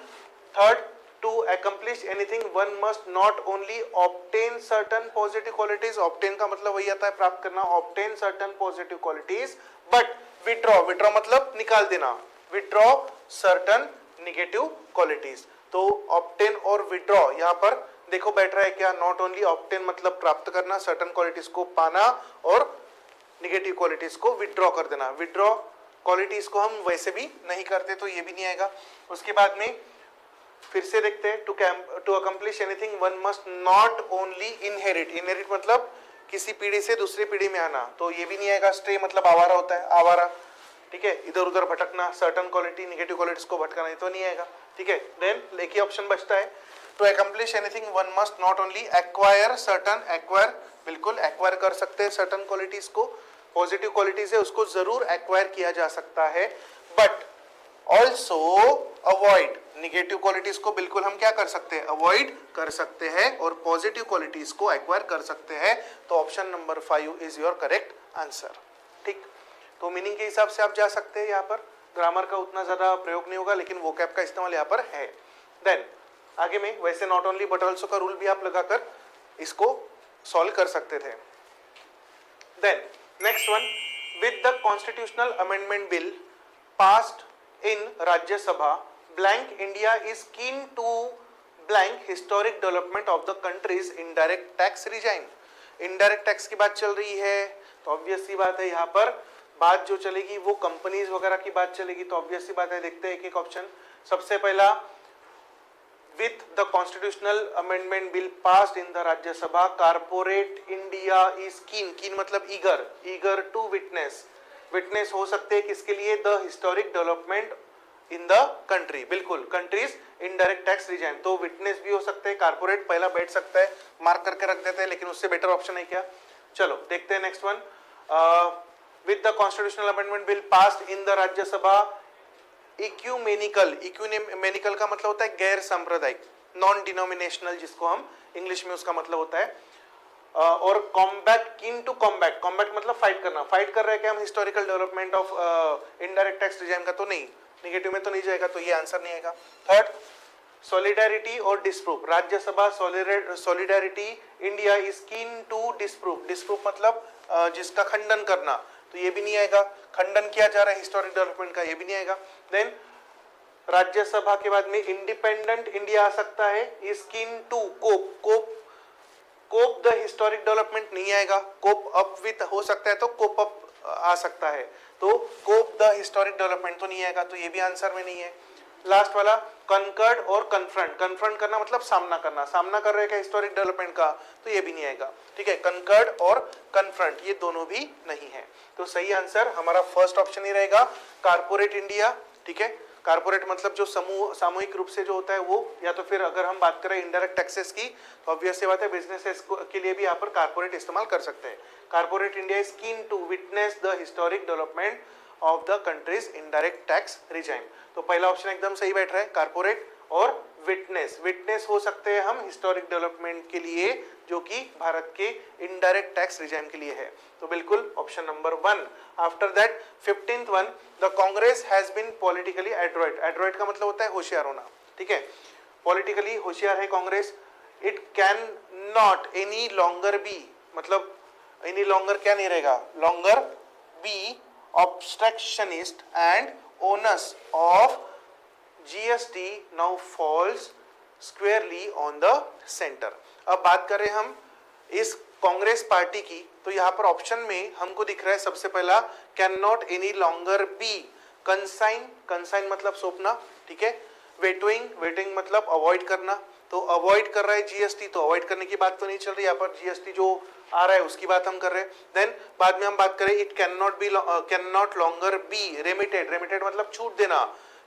third, to accomplish anything one must not only obtain certain positive qualities, obtain का मतलब वही आता है प्राप्त करना, obtain certain positive qualities but withdraw मतलब निकाल देना, withdraw certain negative qualities। तो obtain और withdraw यहाँ पर देखो बैठ रहा है क्या, not only obtain मतलब प्राप्त करना, certain qualities को पाना और negative qualities को withdraw कर देना। withdraw qualities को हम वैसे भी नहीं करते, तो ये भी नहीं आएगा। उसके बाद में फिर से देखते हैं, to accomplish anything one must not only inherit मतलब किसी पीढ़ी से दूसरी पीढ़ी में आना, तो ये भी नहीं आएगा। स्ट्रे मतलब आवारा होता है, आवारा, ठीक है, इधर उधर भटकना, सर्टन क्वालिटी निगेटिव क्वालिटीज को भटकाना, तो नहीं आएगा। ठीक है, देन एक ही ऑप्शन बचता है, to accomplish anything one must not only acquire certain, acquire बिल्कुल एक्वायर कर सकते हैं सर्टन क्वालिटीज को, पॉजिटिव क्वालिटीज है उसको जरूर एक्वायर किया जा सकता है, but also avoid negative qualities को बिल्कुल हम क्या कर सकते हैं, अवॉइड कर सकते हैं, और पॉजिटिव क्वालिटीज को एक्वायर कर सकते हैं। तो option number 5 is your correct answer. ठीक, तो मीनिंग के हिसाब से आप जा सकते हैं, यहाँ पर ग्रामर का उतना ज्यादा प्रयोग नहीं होगा, लेकिन वोकैब का इस्तेमाल यहाँ पर है। देन आगे में वैसे नॉट ओनली बट ऑल्सो का रूल भी आप लगाकर इसको सॉल्व कर सकते थे। Then next one, with the constitutional amendment bill passed in Rajya Sabha blank India is keen to blank historic development of the countries indirect tax regime. Indirect tax की बात चल रही है तो ऑब्वियस सी बात है यहाँ पर बात जो चलेगी वो कंपनीज वगैरह की बात चलेगी। तो ऑब्वियस सी बात है, देखते हैं एक एक ऑप्शन। सबसे पहला, with the constitutional amendment bill passed in the Rajya Sabha, corporate India is keen मतलब eager to witness हो सकते हैं किसके लिए, the historic development in the country, बिल्कुल countries indirect tax regime। तो witness भी हो सकते हैं, corporate पहला बैठ सकता है, मार्क करके रख देते हैं, लेकिन उससे बेटर ऑप्शन है क्या। चलो देखते हैं next one, with the constitutional amendment bill passed in the Rajya Sabha, इक्यूमेनिकल का मतलब होता है गैर सांप्रदायिक, नॉन डिनोमिनेशनल जिसको हम इंग्लिश में उसका मतलब होता है, और combat, keen to combat, combat मतलब फाइट करना, फाइट कर रहे हैं कि हम historical development of indirect tax regime का, तो नहीं, निगेटिव में तो नहीं जाएगा, तो ये आंसर नहीं आएगा। थर्ड, सॉलिडारिटी और disprove, Rajya Sabha solidarity India is keen to disprove मतलब जिसका खंडन करना, तो ये भी नहीं आएगा। खंडन किया जा रहा है हिस्टोरिक डेवलपमेंट का, ये भी नहीं आएगा। देन राज्यसभा के बाद में इंडिपेंडेंट इंडिया आ सकता है, is keen to cope the historic development नहीं आएगा। कोप अप विथ हो सकता है तो कोप अप आ सकता है, तो कोप द हिस्टोरिक डेवलपमेंट तो नहीं आएगा, तो ये भी आंसर में नहीं है। लास्ट वाला कनकर्ड और कन्फ्रंट करना मतलब सामना करना, सामना कर रहे हैं हिस्टोरिक डेवलपमेंट का, तो ये भी नहीं आएगा। ठीक है, कनकर्ड और कन्फ्रंट ये दोनों भी नहीं है, तो सही आंसर हमारा फर्स्ट ऑप्शन ही रहेगा, कारपोरेट इंडिया। ठीक है, कारपोरेट मतलब जो सामूहिक रूप से जो होता है वो, या तो फिर अगर हम बात करें इनडायरेक्ट टैक्सेस की तो ऑब्वियस सी बात है बिजनेसेस के लिए भी यहाँ पर कारपोरेट इस्तेमाल कर सकते हैं। Corporate India is keen to witness the historic development of the countries indirect tax regime. तो पहला ऑप्शन एकदम सही बैठ रहा है, कारपोरेट और विटनेस हो सकते हैं हम हिस्टोरिक डेवलपमेंट के लिए जो कि भारत के इनडायरेक्ट टैक्स रिजाइम के लिए है, तो बिल्कुल option number 1। After that 15th one, the Congress has been politically adroit का मतलब होता है होशियार होना। ठीक है, पॉलिटिकली होशियार है Congress. It can not any longer B मतलब एनी लॉन्गर क्या नहीं रहेगा, longer be obstructionist and onus of GST now falls squarely on the center। अब बात करें हम इस कांग्रेस पार्टी की, तो यहाँ पर ऑप्शन में हमको दिख रहा है सबसे पहला can not any longer B consign मतलब सौंपना। ठीक है, वेटिंग मतलब अवॉइड करना, तो अवॉइड कर रहा है जीएसटी, तो अवॉइड करने की बात तो नहीं चल रही, यहाँ पर जीएसटी जो आ रहा है उसकी बात हम कर रहे हैं। देन बाद में हम बात करें it can not longer be remitted मतलब छूट देना,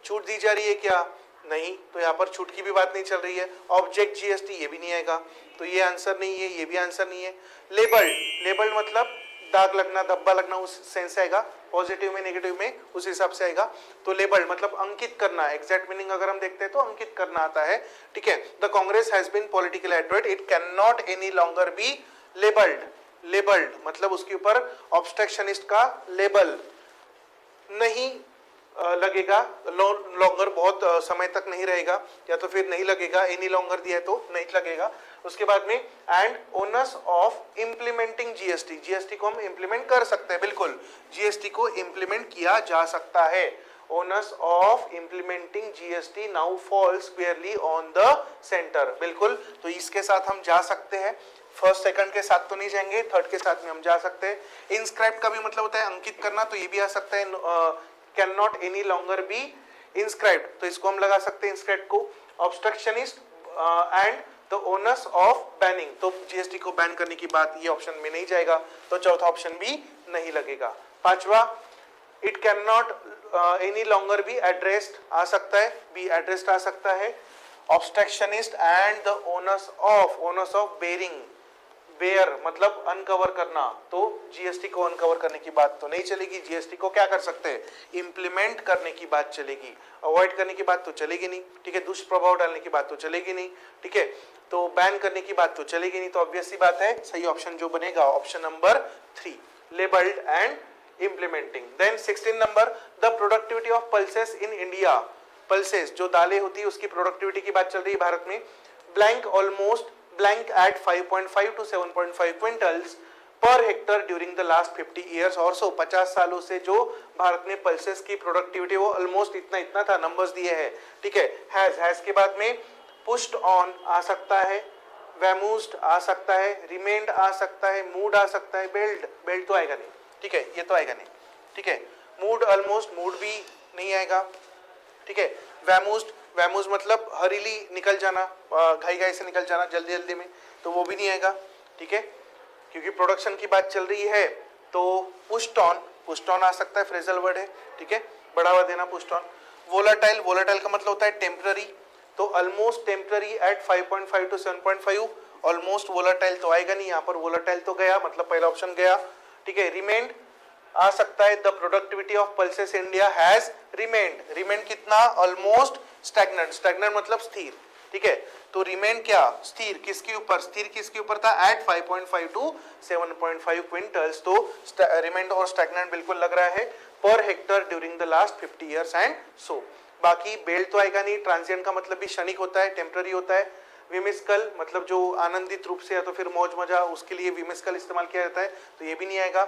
छूट दी जा रही है क्या, नहीं, तो यहाँ पर छूट की भी बात नहीं चल रही है। ऑब्जेक्ट जीएसटी ये भी नहीं आएगा, तो ये आंसर नहीं है, ये भी आंसर नहीं है। लेबल्ड मतलब दाग लगना, धब्बा लगना, उस सेंस से आएगा, पॉजिटिव में नेगेटिव में उस हिसाब से आएगा। तो लेबल्ड मतलब अंकित करना, एग्जैक्ट मीनिंग अगर हम देखते हैं तो अंकित करना आता है। ठीक है, the Congress has been political adroit, it can not any longer be labelled मतलब उसके ऊपर ऑब्स्ट्रक्शनिस्ट का लेबल नहीं लगेगा, लॉन्गर बहुत समय तक नहीं रहेगा, या तो फिर नहीं लगेगा, एनी लॉन्गर दिया है तो नहीं लगेगा। उसके बाद में and onus of implementing GST को हम इम्प्लीमेंट कर सकते हैं, बिल्कुल जीएसटी को इम्प्लीमेंट किया जा सकता है। Onus of implementing GST now falls squarely on the centre, बिल्कुल, तो इसके साथ हम जा सकते हैं। फर्स्ट सेकंड के साथ तो नहीं जाएंगे, थर्ड के साथ में हम जा सकते हैं। इंस्क्राइब का भी मतलब होता है अंकित करना, तो ये भी आ सकता है, can not any longer be inscribed, तो इसको हम लगा सकते हैं इंस्क्राइब को। Obstructionist and the onus of banning, तो जीएसटी को बैन करने की बात ये ऑप्शन में नहीं जाएगा, तो चौथा ऑप्शन भी नहीं लगेगा। पांचवा, it can not any longer be addressed आ सकता है, बी एड्रेस्ड आ सकता है। Obstructionist and the onus of bear मतलब अनकवर करना, तो जीएसटी को अनकवर करने की बात तो नहीं चलेगी, जीएसटी को क्या कर सकते हैं, इम्प्लीमेंट करने की बात चलेगी, अवॉइड करने की बात तो चलेगी नहीं। ठीक है, दुष्प्रभाव डालने की बात तो चलेगी नहीं। ठीक है, तो बैन करने की बात तो चलेगी नहीं, तो ऑब्वियस सी बात है सही ऑप्शन जो बनेगा option number 3, labelled and implementing। Then 16 number, the productivity of pulses in India pulses जो दालें होती है उसकी प्रोडक्टिविटी की बात चल रही है भारत में, blank almost blank eight 5.5 to 7.5 quintals per hectare during the last 50 years और सो 50 सालों से जो भारत में पल्सेस की प्रोडक्टिविटी वो ऑलमोस्ट इतना था, नंबर्स दिए हैं, ठीक है। हैज के बाद में पुश्ड ऑन आ सकता है, वैमूज्ड आ सकता है, रिमेन्ड आ सकता है, मूड आ सकता है, बेल्ट तो आएगा नहीं, ठीक है, ये तो आएगा नहीं, ठीक है। मूड ऑलमोस्ट, मूड भी नहीं आएगा, ठीक है। वैमूज मतलब हरीली निकल जाना, घाई से निकल जाना जल्दी में, तो वो भी नहीं आएगा, ठीक है, क्योंकि प्रोडक्शन की बात चल रही है। तो पुश्ड ऑन आ सकता है, फ्रेजल वर्ड है, ठीक है, बढ़ावा देना, पुश्ड ऑन। वोलाटाइल का मतलब होता है टेम्पररी, तो almost temporary at 5.5 to 7.5, almost volatile तो आएगा नहीं, यहाँ पर वोलाटाइल तो गया, मतलब पहला ऑप्शन गया, ठीक है। रिमेन्ड आ सकता है, the productivity of pulses India has remained कितना, ऑलमोस्ट स्टैग्नेंट मतलब स्थिर, ठीक है। तो रिमेन क्या, स्थिर किसके ऊपर था, एट 5.5 to 7.5 क्विंटल्स, तो रिमेन्ड और स्टैग्नेंट बिल्कुल लग रहा है per hectare during the last 50 years and so. बाकी बेल्ट तो आएगा नहीं, ट्रांजिएंट का मतलब भी क्षणिक होता है, टेम्पररी होता है। विमिस्कल मतलब जो आनंदित रूप से या तो फिर मौज मजा, उसके लिए विमिस्कल इस्तेमाल किया जाता है, तो ये भी नहीं आएगा।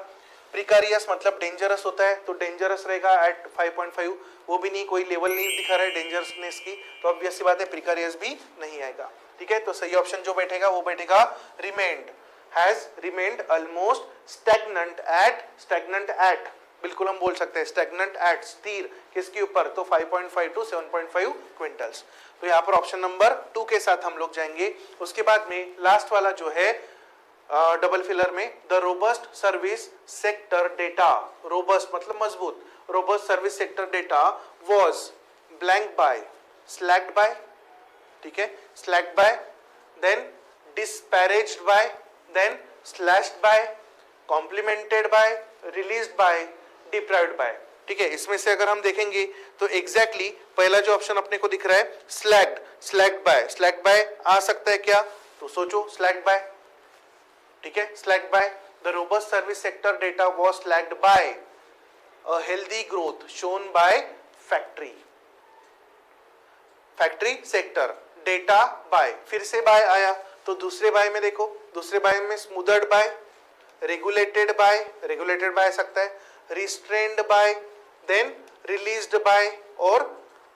प्रिकारियस मतलब डेंजरस होता है, तो डेंजरस रहेगा एट 5.5, वो भी नहीं, कोई लेवल नहीं दिखा रहा है डेंजरसनेस की, तो ऑब्वियस सी बात है प्रिकारियस भी नहीं आएगा, ठीक है। तो सही ऑप्शन जो बैठेगा वो बैठेगा remained, has remained almost stagnant at, बिल्कुल हम बोल सकते हैं स्टैग्नेंट एट, स्थिर किसके ऊपर, तो 5.5 to 7.5 क्विंटल्स। तो यहाँ पर ऑप्शन नंबर 2 के साथ हम लोग जाएंगे। उसके बाद में लास्ट वाला जो है डबल फिलर में, the robust service sector data, robust मतलब मजबूत, robust service sector data was blank by, slacked by, ठीक है, slacked by, then disparaged by, then slashed by, complemented by, released by, deprived by, ठीक है। इसमें से अगर हम देखेंगे तो एग्जैक्टली पहला जो ऑप्शन अपने को दिख रहा है स्लैक्ड बाय आ सकता है क्या, तो सोचो स्लैक्ड बाय, ठीक है, slacked by, the robust service sector data was slacked by a healthy growth shown by factory sector, data by, फिर से बाय आया, तो दूसरे बाय में देखो, दूसरे बाय में स्मूदर्ड बाय, रेगुलेटेड बाय आ सकता है, restrained by, then released by और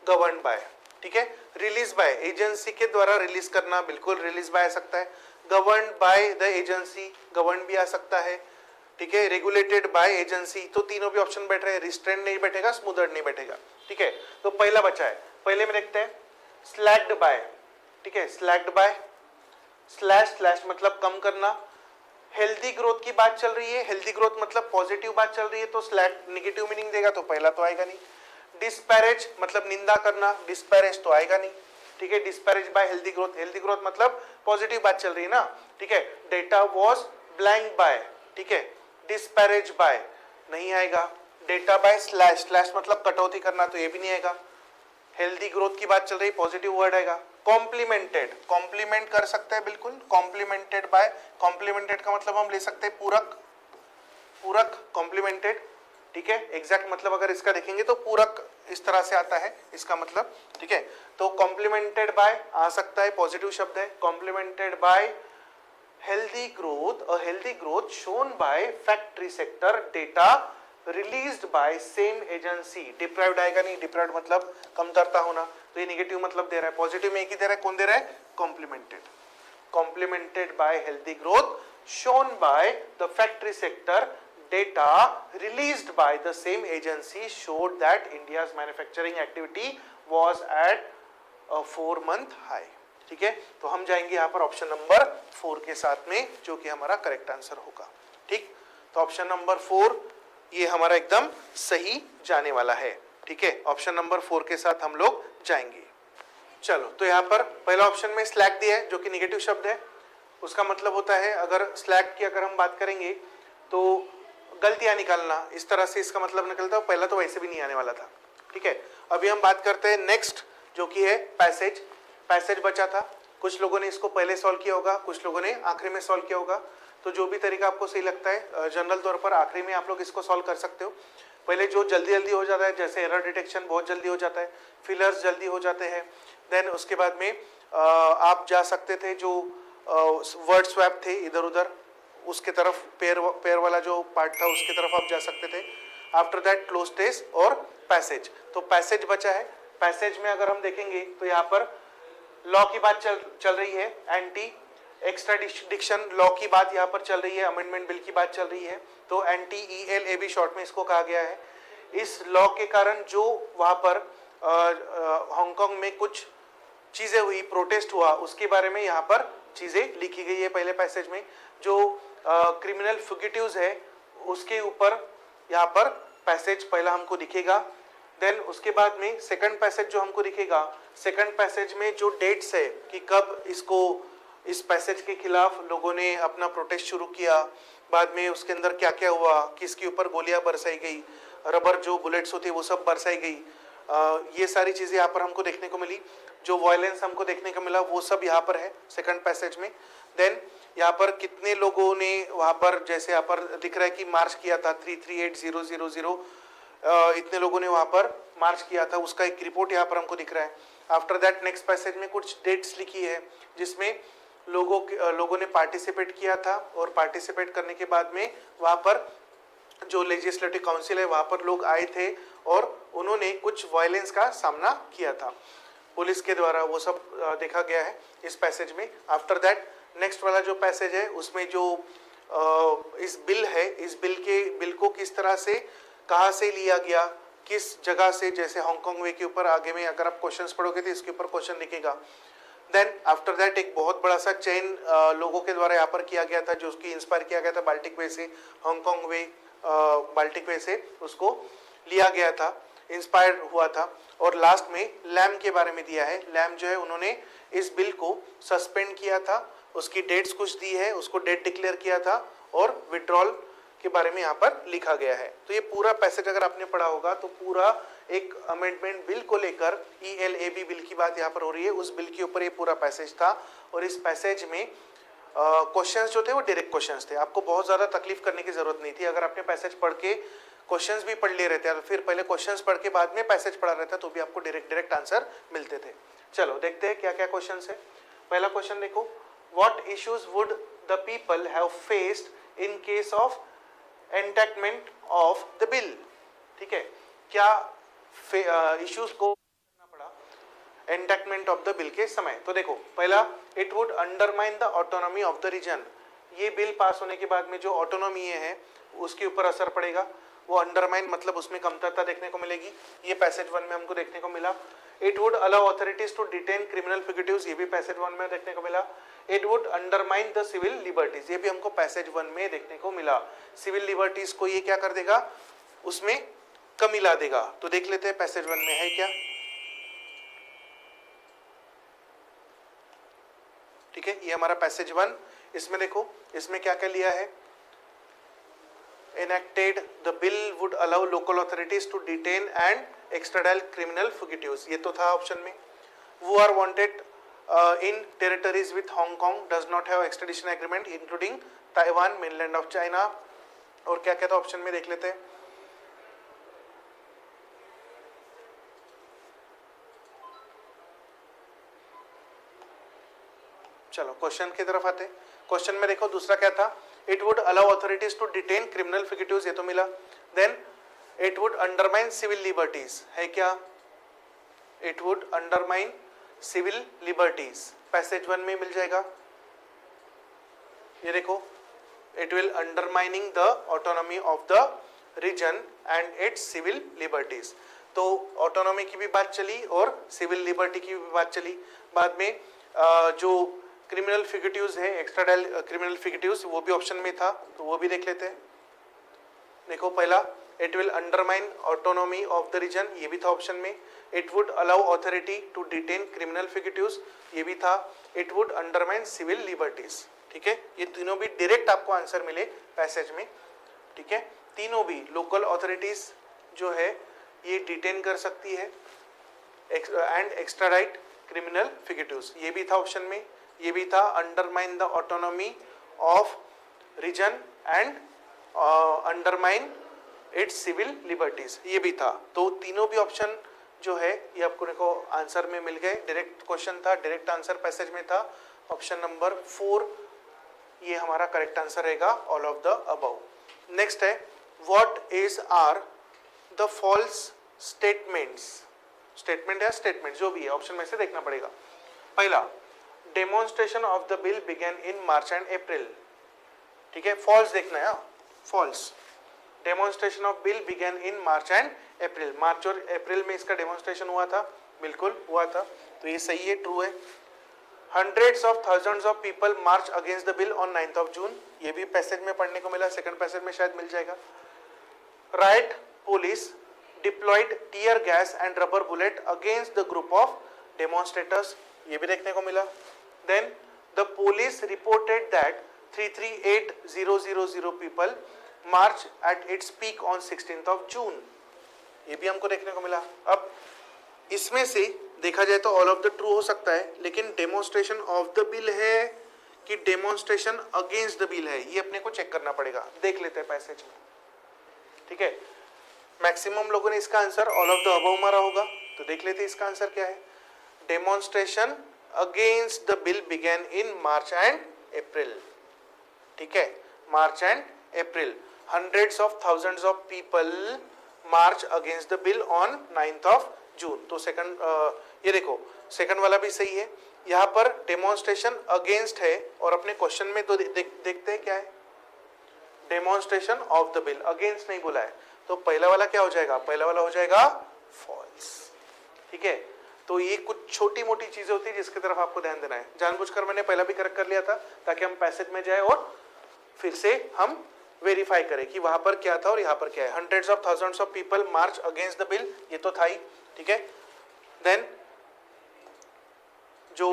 गवर्न्ड बाय, ठीक है। रिलीज बाय एजेंसी के द्वारा रिलीज करना, बिल्कुल रिलीज बाय आ सकता है, governed by the agency, govern भी आ सकता है, ठीक है, रेगुलेटेड बाय एजेंसी, तो तीनों भी ऑप्शन बैठ रहे हैं, रिस्ट्रेंड नहीं बैठेगा, स्मूदर्ड नहीं बैठेगा, ठीक है। तो पहला बचा है, पहले में देखते हैं स्लैक्ड बाय, ठीक है, स्लैक्ड बाय, स्लैश मतलब कम करना, हेल्दी ग्रोथ की बात चल रही है, हेल्दी ग्रोथ मतलब पॉजिटिव बात चल रही है, तो स्लैक नेगेटिव मीनिंग देगा, तो पहला तो आएगा नहीं। डिस्पैरेज मतलब निंदा करना, डिस्पैरेज तो आएगा नहीं, ठीक है। डिस्पैरेज बाय हेल्दी ग्रोथ मतलब पॉजिटिव बात चल रही है ना, ठीक है। डेटा वाज ब्लैंक बाय, ठीक है, डिस्पैरेज बाय नहीं आएगा, डेटा बाय स्लैश मतलब कटौती करना, तो ये भी नहीं आएगा। हेल्दी ग्रोथ की बात चल रही, पॉजिटिव वर्ड आएगा। कॉम्प्लीमेंट कर सकते हैं, बिल्कुल, कॉम्प्लीमेंटेड बाय, कॉम्प्लीमेंटेड का मतलब हम ले सकते हैं पूरक कॉम्प्लीमेंटेड, ठीक है। एग्जैक्ट मतलब अगर इसका देखेंगे तो पूरक इस तरह से आता है इसका मतलब, ठीक है। तो कॉम्प्लीमेंटेड बाय आ सकता है, पॉजिटिव शब्द है, complemented by healthy growth shown by factory sector data released by same agency, deprived आएगा नहीं, डिप्राइव्ड मतलब कमतरता होना, तो ये नेगेटिव मतलब दे रहा है, पॉजिटिव में एक ही दे रहा है, कौन दे रहा है, complemented by healthy growth shown by the factory sector data released by the same agency showed that India's manufacturing activity was at a 4-month high, ठीक है। तो हम जाएंगे यहाँ पर ऑप्शन नंबर 4 के साथ में, जो कि हमारा करेक्ट आंसर होगा, ठीक। तो ऑप्शन नंबर 4 ये हमारा एकदम सही जाने वाला है, ठीक है। ऑप्शन नंबर 4 के साथ हम लोग जाएंगे। चलो, तो यहाँ पर पहला ऑप्शन में स्लैक दिया है, जो कि निगेटिव शब्द है, उसका मतलब होता है, अगर स्लैक की अगर हम बात करेंगे तो गलतियां निकालना, इस तरह से इसका मतलब निकलता है। पहला तो वैसे भी नहीं आने वाला था, ठीक है। अभी हम बात करते हैं नेक्स्ट, जो कि है पैसेज बचा था। कुछ लोगों ने इसको पहले सॉल्व किया होगा, कुछ लोगों ने आखिरी में सॉल्व किया होगा। तो जो भी तरीका आपको सही लगता है, जनरल तौर पर आखिरी में आप लोग इसको सॉल्व कर सकते हो। पहले जो जल्दी जल्दी हो जाता है, जैसे एरर डिटेक्शन बहुत जल्दी हो जाता है, फिलर्स जल्दी हो जाते हैं, देन उसके बाद में आप जा सकते थे जो वर्ड स्वैप थे इधर उधर, उसके तरफ पेयर वाला जो पार्ट था उसके तरफ आप जा सकते थे। आफ्टर दैट क्लोज टेस और पैसेज। तो पैसेज बचा है। पैसेज में अगर हम देखेंगे तो यहाँ पर लॉ की बात चल रही है, एंटी एक्स्ट्राडिक्शन लॉ की बात यहाँ पर चल रही है, अमेंडमेंट बिल की बात चल रही है। तो एंटी ELAB शॉर्ट में इसको कहा गया है। इस लॉ के कारण जो वहाँ पर हांगकांग में कुछ चीजें हुई, प्रोटेस्ट हुआ, उसके बारे में यहाँ पर चीजें लिखी गई है पहले पैसेज में। जो क्रिमिनल फुगिटिव्स है उसके ऊपर यहाँ पर पैसेज पहला हमको दिखेगा। देन उसके बाद में सेकंड पैसेज जो हमको दिखेगा, सेकंड पैसेज में जो डेट्स है कि कब इस पैसेज के खिलाफ लोगों ने अपना प्रोटेस्ट शुरू किया, बाद में उसके अंदर क्या क्या हुआ, किसके ऊपर गोलियां बरसाई गई, रबर जो बुलेट्स होती है वो सब बरसाई गई, ये सारी चीजें यहाँ पर हमको देखने को मिली। जो वायलेंस हमको देखने को मिला वो सब यहाँ पर है सेकंड पैसेज में। देन यहाँ पर कितने लोगों ने वहाँ पर, जैसे यहाँ पर दिख रहा है कि मार्च किया था 338000, इतने लोगों ने वहाँ पर मार्च किया था, उसका एक रिपोर्ट यहाँ पर हमको दिख रहा है। आफ्टर दैट नेक्स्ट पैसेज में कुछ डेट्स लिखी है जिसमें लोगों ने पार्टिसिपेट किया था, और पार्टिसिपेट करने के बाद में वहाँ पर जो लेजिस्लेटिव काउंसिल है वहाँ पर लोग आए थे और उन्होंने कुछ वायलेंस का सामना किया था पुलिस के द्वारा, वो सब देखा गया है इस पैसेज में। आफ्टर दैट नेक्स्ट वाला जो पैसेज है उसमें जो इस बिल है, इस बिल को किस तरह से, कहाँ से लिया गया, किस जगह से, जैसे हांगकांग वे के ऊपर आगे में अगर आप क्वेश्चंस पढ़ोगे तो इसके ऊपर क्वेश्चन दिखेगा। देन आफ्टर दैट एक बहुत बड़ा सा चेन लोगों के द्वारा यहाँ पर किया गया था, जो उसकी इंस्पायर किया गया था बाल्टिक वे से, हांगकांग वे बाल्टिक वे से उसको लिया गया था, इंस्पायर हुआ था। और लास्ट में लैम के बारे में दिया है। लैम जो है उन्होंने इस बिल को सस्पेंड किया था, उसकी डेट्स कुछ दी है, उसको डेट डिक्लेयर किया था और विड्रॉल के बारे में यहाँ पर लिखा गया है। तो ये पूरा पैसेज अगर आपने पढ़ा होगा तो पूरा एक अमेंडमेंट बिल को लेकर ELAB बिल की बात यहाँ पर हो रही है, उस बिल के ऊपर ये पूरा पैसेज था। और इस पैसेज में क्वेश्चंस जो थे वो डायरेक्ट क्वेश्चंस थे, आपको बहुत ज़्यादा तकलीफ करने की जरूरत नहीं थी। अगर आपने पैसेज पढ़ के क्वेश्चंस भी पढ़ ले रहते हैं, फिर पहले क्वेश्चंस पढ़ के बाद में पैसेज पढ़ा रहता तो भी आपको डायरेक्ट आंसर मिलते थे। चलो देखते हैं क्या क्या क्वेश्चन है। पहला क्वेश्चन देखो, what issues would the people have faced in case of enactment of the bill. ठीक है, क्या इश्यूज को करना पड़ा एंटैक्टमेंट ऑफ द बिल के समय। तो देखो पहला, it would undermine the autonomy of the region. ये बिल पास होने के बाद में जो ऑटोनॉमी है उसके ऊपर असर पड़ेगा, वो अंडरमाइन मतलब उसमें कमतरता देखने को मिलेगी, ये पैसेज 1 में हमको देखने को मिला। It would allow authorities to detain criminal fugitives, ये भी पैसेज 1 में देखने को मिला। It would undermine the civil liberties, ये भी हमको पैसेज 1 में देखने को मिला। सिविल लिबर्टीज को ये क्या कर देगा, उसमें कमी ला देगा। तो देख लेते हैं पैसेज 1 में है क्या। ठीक है, ये हमारा पैसेज 1। इसमें देखो इसमें क्या क्या लिया है, enacted the bill would allow local authorities to detain and extradite criminal fugitives, ये तो था ऑप्शन में। who are wanted in territories with Hong Kong does not have extradition agreement including Taiwan, mainland of China, और क्या क्या था option में देख लेते हैं। चलो क्वेश्चन की तरफ आते। क्वेश्चन में देखो दूसरा क्या था, it would allow authorities to detain criminal fugitives, ये तो मिला। Then it would undermine civil liberties, है क्या, it would undermine civil liberties, passage 1 में मिल जाएगा। ये देखो, it will undermining the autonomy of the region and its civil liberties. तो ऑटोनॉमी की भी बात चली और सिविल लिबर्टी की भी बात चली। बाद में जो क्रिमिनल फिगिटिव्स है, एक्स्ट्राडाइल क्रिमिनल फिगिटिव्स, वो भी ऑप्शन में था, तो वो भी देख लेते हैं। देखो पहला, it will undermine autonomy of the region, ये भी था ऑप्शन में। It would allow authority to detain criminal fugitives, ये भी था। It would undermine civil liberties. ठीक है, ये तीनों भी डायरेक्ट आपको आंसर मिले पैसेज में। ठीक है, तीनों भी लोकल अथॉरिटीज जो है ये डिटेन कर सकती है एंड एक्स्ट्राडाइट क्रिमिनल फिगिटिव्स, ये भी था ऑप्शन में। ये भी था undermine the autonomy of region and undermine its civil liberties, ये भी था। तो तीनों भी ऑप्शन जो है ये आपको देखो आंसर में मिल गए। डायरेक्ट क्वेश्चन था, डायरेक्ट आंसर पैसेज में था। ऑप्शन नंबर 4 ये हमारा करेक्ट आंसर रहेगा, all of the above. Next है what is are the false statements, statement या स्टेटमेंट जो भी है ऑप्शन में से देखना पड़ेगा। पहला, demonstration of the bill began in March and April, ठीक है, फॉल्स देखना है, false. Demonstration of bill began in March and April, March और अप्रैल में इसका डेमोन्स्ट्रेशन हुआ था, बिल्कुल हुआ था, तो ये सही है, ट्रू है। Hundreds of thousands of people march against the bill on 9th of June, ये भी पैसेज में पढ़ने को मिला, सेकंड पैसेज में शायद मिल जाएगा। Riot police deployed tear gas and rubber bullet against the group of demonstrators, ये भी देखने को मिला। Then the police reported that 338,000 people march at its peak on 16th of June, ये भी हमको देखने को मिला। अब इसमें से देखा जाए तो ऑल ऑफ द ट्रू हो सकता है, लेकिन डेमोन्स्ट्रेशन ऑफ द बिल है कि डेमोन्स्ट्रेशन अगेंस्ट द बिल है, ये अपने को चेक करना पड़ेगा। देख लेते हैं पैसेज में, ठीक है। मैक्सिमम लोगों ने इसका answer all of the above मारा होगा, तो देख लेते हैं इसका आंसर क्या है। Demonstration against the bill began in March and April, ठीक है, March and April. Hundreds of thousands of people march against the bill on 9th of June, तो सेकंड ये देखो सेकंड वाला भी सही है। यहाँ पर डेमोन्स्ट्रेशन अगेंस्ट है और अपने क्वेश्चन में तो देखते हैं क्या है, demonstration of the bill, against नहीं बोला है, तो पहला वाला क्या हो जाएगा, पहला वाला हो जाएगा फॉल्स, ठीक है। तो ये कुछ छोटी मोटी चीजें होती है जिसकी तरफ आपको ध्यान देना है। जानबूझकर मैंने पहला भी करेक्ट कर लिया था ताकि हम पैसेज में जाए और फिर से हम वेरीफाई करें कि वहां पर क्या था और यहाँ पर क्या है। Hundreds of thousands of people march against the bill, ये तो था ही, ठीक है। देन जो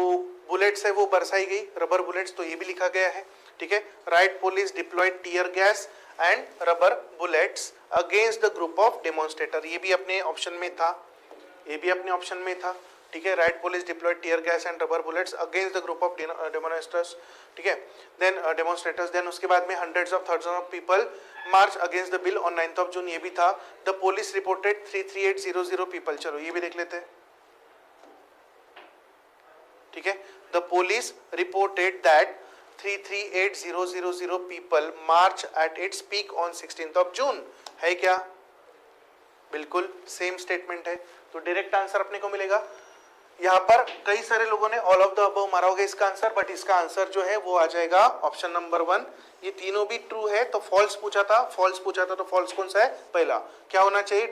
बुलेट्स है वो बरसाई गई, रबर बुलेट्स, तो ये भी लिखा गया है, ठीक है। Right police deployed tear gas and rubber bullets against the group of demonstrator, ये भी अपने ऑप्शन में था, ये भी अपने ऑप्शन में था, ठीक है। Right police deployed tear gas and rubber bullets against the group of demonstrators, ठीक है, देन डेमोन्स्ट्रेटर्स। देन उसके बाद में hundreds of thousands of people march against the bill on 9th of June, ये भी था। द पुलिस रिपोर्टेड 338,000 पीपल, चलो ये भी देख लेते हैं, ठीक है। The police reported that 338,000 people March at its peak on 16th of June, है क्या, बिल्कुल सेम स्टेटमेंट है, तो डायरेक्ट आंसर अपने को मिलेगा। यहाँ पर कई सारे लोगों ने ऑल ऑफ द अबव मारा होगा इसका आंसर, बट इसका आंसर जो है वो आ जाएगा ऑप्शन नंबर 1। ये तीनों भी ट्रू है, तो फॉल्स पूछा था, फॉल्स पूछा था, तो फॉल्स कौन सा है, पहला। क्या होना चाहिए,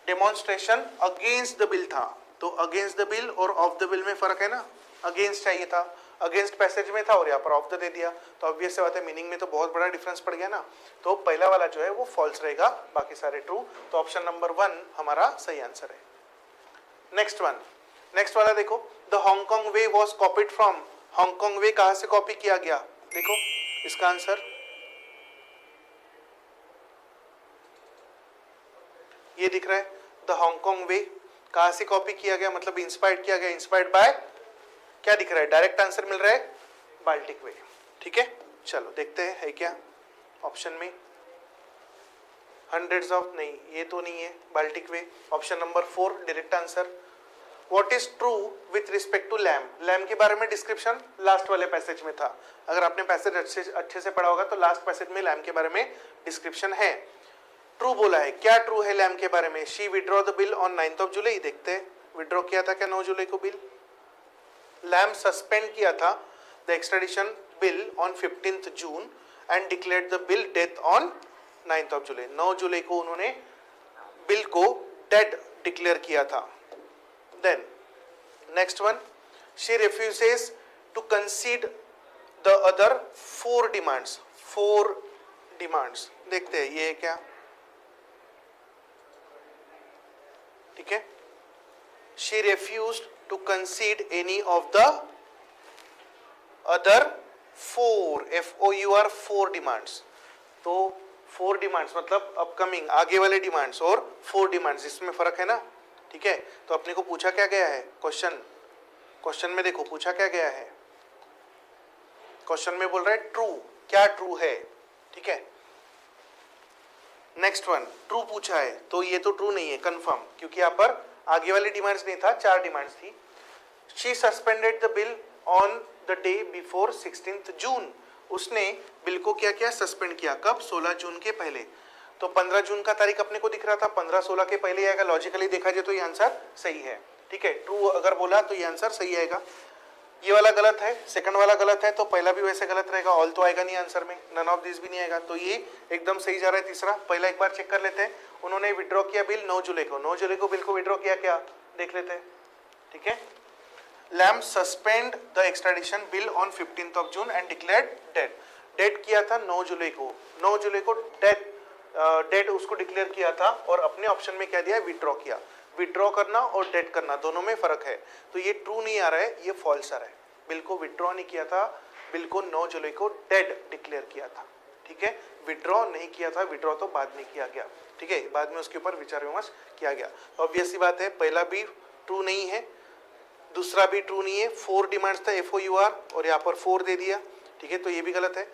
डेमोन्स्ट्रेशन अगेंस्ट द बिल था, तो अगेंस्ट द बिल और ऑफ द बिल में फर्क है ना, अगेंस्ट चाहिए था, अगेंस्ट पैसेज में था और यहाँ पर ऑफ द दे दिया, तो ऑब्वियस से बात है मीनिंग में तो बहुत बड़ा डिफरेंस पड़ गया ना, तो पहला वाला जो है वो फॉल्स रहेगा, बाकी सारे ट्रू, तो ऑप्शन नंबर 1 हमारा सही आंसर है। नेक्स्ट वन, नेक्स्ट वाला देखो, the Hong Kong way was copied from, Hong Kong way कहां से कॉपी किया गया, देखो इसका आंसर ये दिख रहा है, द हांगकांग वे कहां से कॉपी किया गया, मतलब इंस्पायर्ड किया गया, इंस्पायर्ड बाय, क्या दिख रहा है, डायरेक्ट आंसर मिल रहा है बाल्टिक वे, ठीक है। चलो देखते हैं है क्या ऑप्शन में, हंड्रेड्स ऑफ, नहीं ये तो नहीं है, Baltic Way, option number 4 direct answer. What is true with respect to lamb? Lam के बारे में डिस्क्रिप्शन लास्ट वाले पैसेज में था, अगर आपने पैसेज अच्छे से पढ़ा होगा तो लास्ट पैसेज में लैम के बारे में डिस्क्रिप्शन है। ट्रू बोला है, क्या ट्रू है लैम के बारे में, she withdraw the bill on 9th of July, देखते हैं विड्रॉ किया था क्या 9 जुलाई को बिल, लैम सस्पेंड किया था the extradition bill on 15th June and declared the bill death on 9th of July, 9 जुलाई को उन्होंने बिल को डेड डिक्लेयर किया था। Then next one, she refuses to concede the other 4 demands, 4 demands, देखते हैं ये क्या, ठीक है, she refused to concede any of the other 4 FOUR 4 demands, तो 4 demands मतलब अपकमिंग आगे वाले डिमांड्स और 4 डिमांड्स, इसमें फर्क है ना, ठीक है। तो अपने को पूछा क्या गया है, क्वेश्चन में देखो पूछा क्या गया है, क्वेश्चन में बोल रहा है ट्रू, क्या ट्रू है, ठीक है। नेक्स्ट वन ट्रू पूछा है तो ये तो ट्रू नहीं है कंफर्म, क्योंकि यहाँ पर आगे वाली डिमांड्स नहीं था, 4 डिमांड्स थी। She suspended the bill on the day before 16 जून, उसने बिल को क्या किया, सस्पेंड किया, कब, 16 जून के पहले। तो 15 जून का तारीख अपने को दिख रहा था, 15-16 के पहले आएगा, लॉजिकली देखा जाए तो ये आंसर सही है, ठीक है। ट्रू अगर बोला तो ये आंसर सही आएगा। ये वाला गलत है, सेकंड वाला गलत है, तो पहला भी वैसे गलत रहेगा, ऑल तो आएगा नहीं आंसर में, नन ऑफ दिस भी नहीं आएगा, तो ये एकदम सही जा रहा है तीसरा। पहला एक बार चेक कर लेते हैं, उन्होंने विड्रॉ किया बिल 9 जुलाई को, 9 जुलाई को बिल को विड्रॉ किया, क्या देख लेते हैं, ठीक है। Lam suspend the extradition bill on 15 June and declared dead, dead किया था 9 जुलाई को, 9 जुलाई को डेड उसको डिक्लेयर किया था, और अपने ऑप्शन में क्या दिया, विड्रॉ किया। विड्रॉ करना और डेड करना दोनों में फर्क है, तो ये ट्रू नहीं आ रहा है, ये फॉल्स आ रहा है। बिल को विड्रॉ नहीं किया था, बिल को 9 जुलाई को डेड डिक्लेयर किया था, ठीक है। विड्रॉ नहीं किया था, विड्रॉ तो बाद में किया गया, ठीक है, बाद में उसके ऊपर विचार विमर्श किया गया। ऑब्वियस सी बात है, पहला भी ट्रू नहीं है, दूसरा भी ट्रू नहीं है। 4 डिमांड्स था FOUR और यहाँ पर 4 दे दिया, ठीक है, तो ये भी गलत है।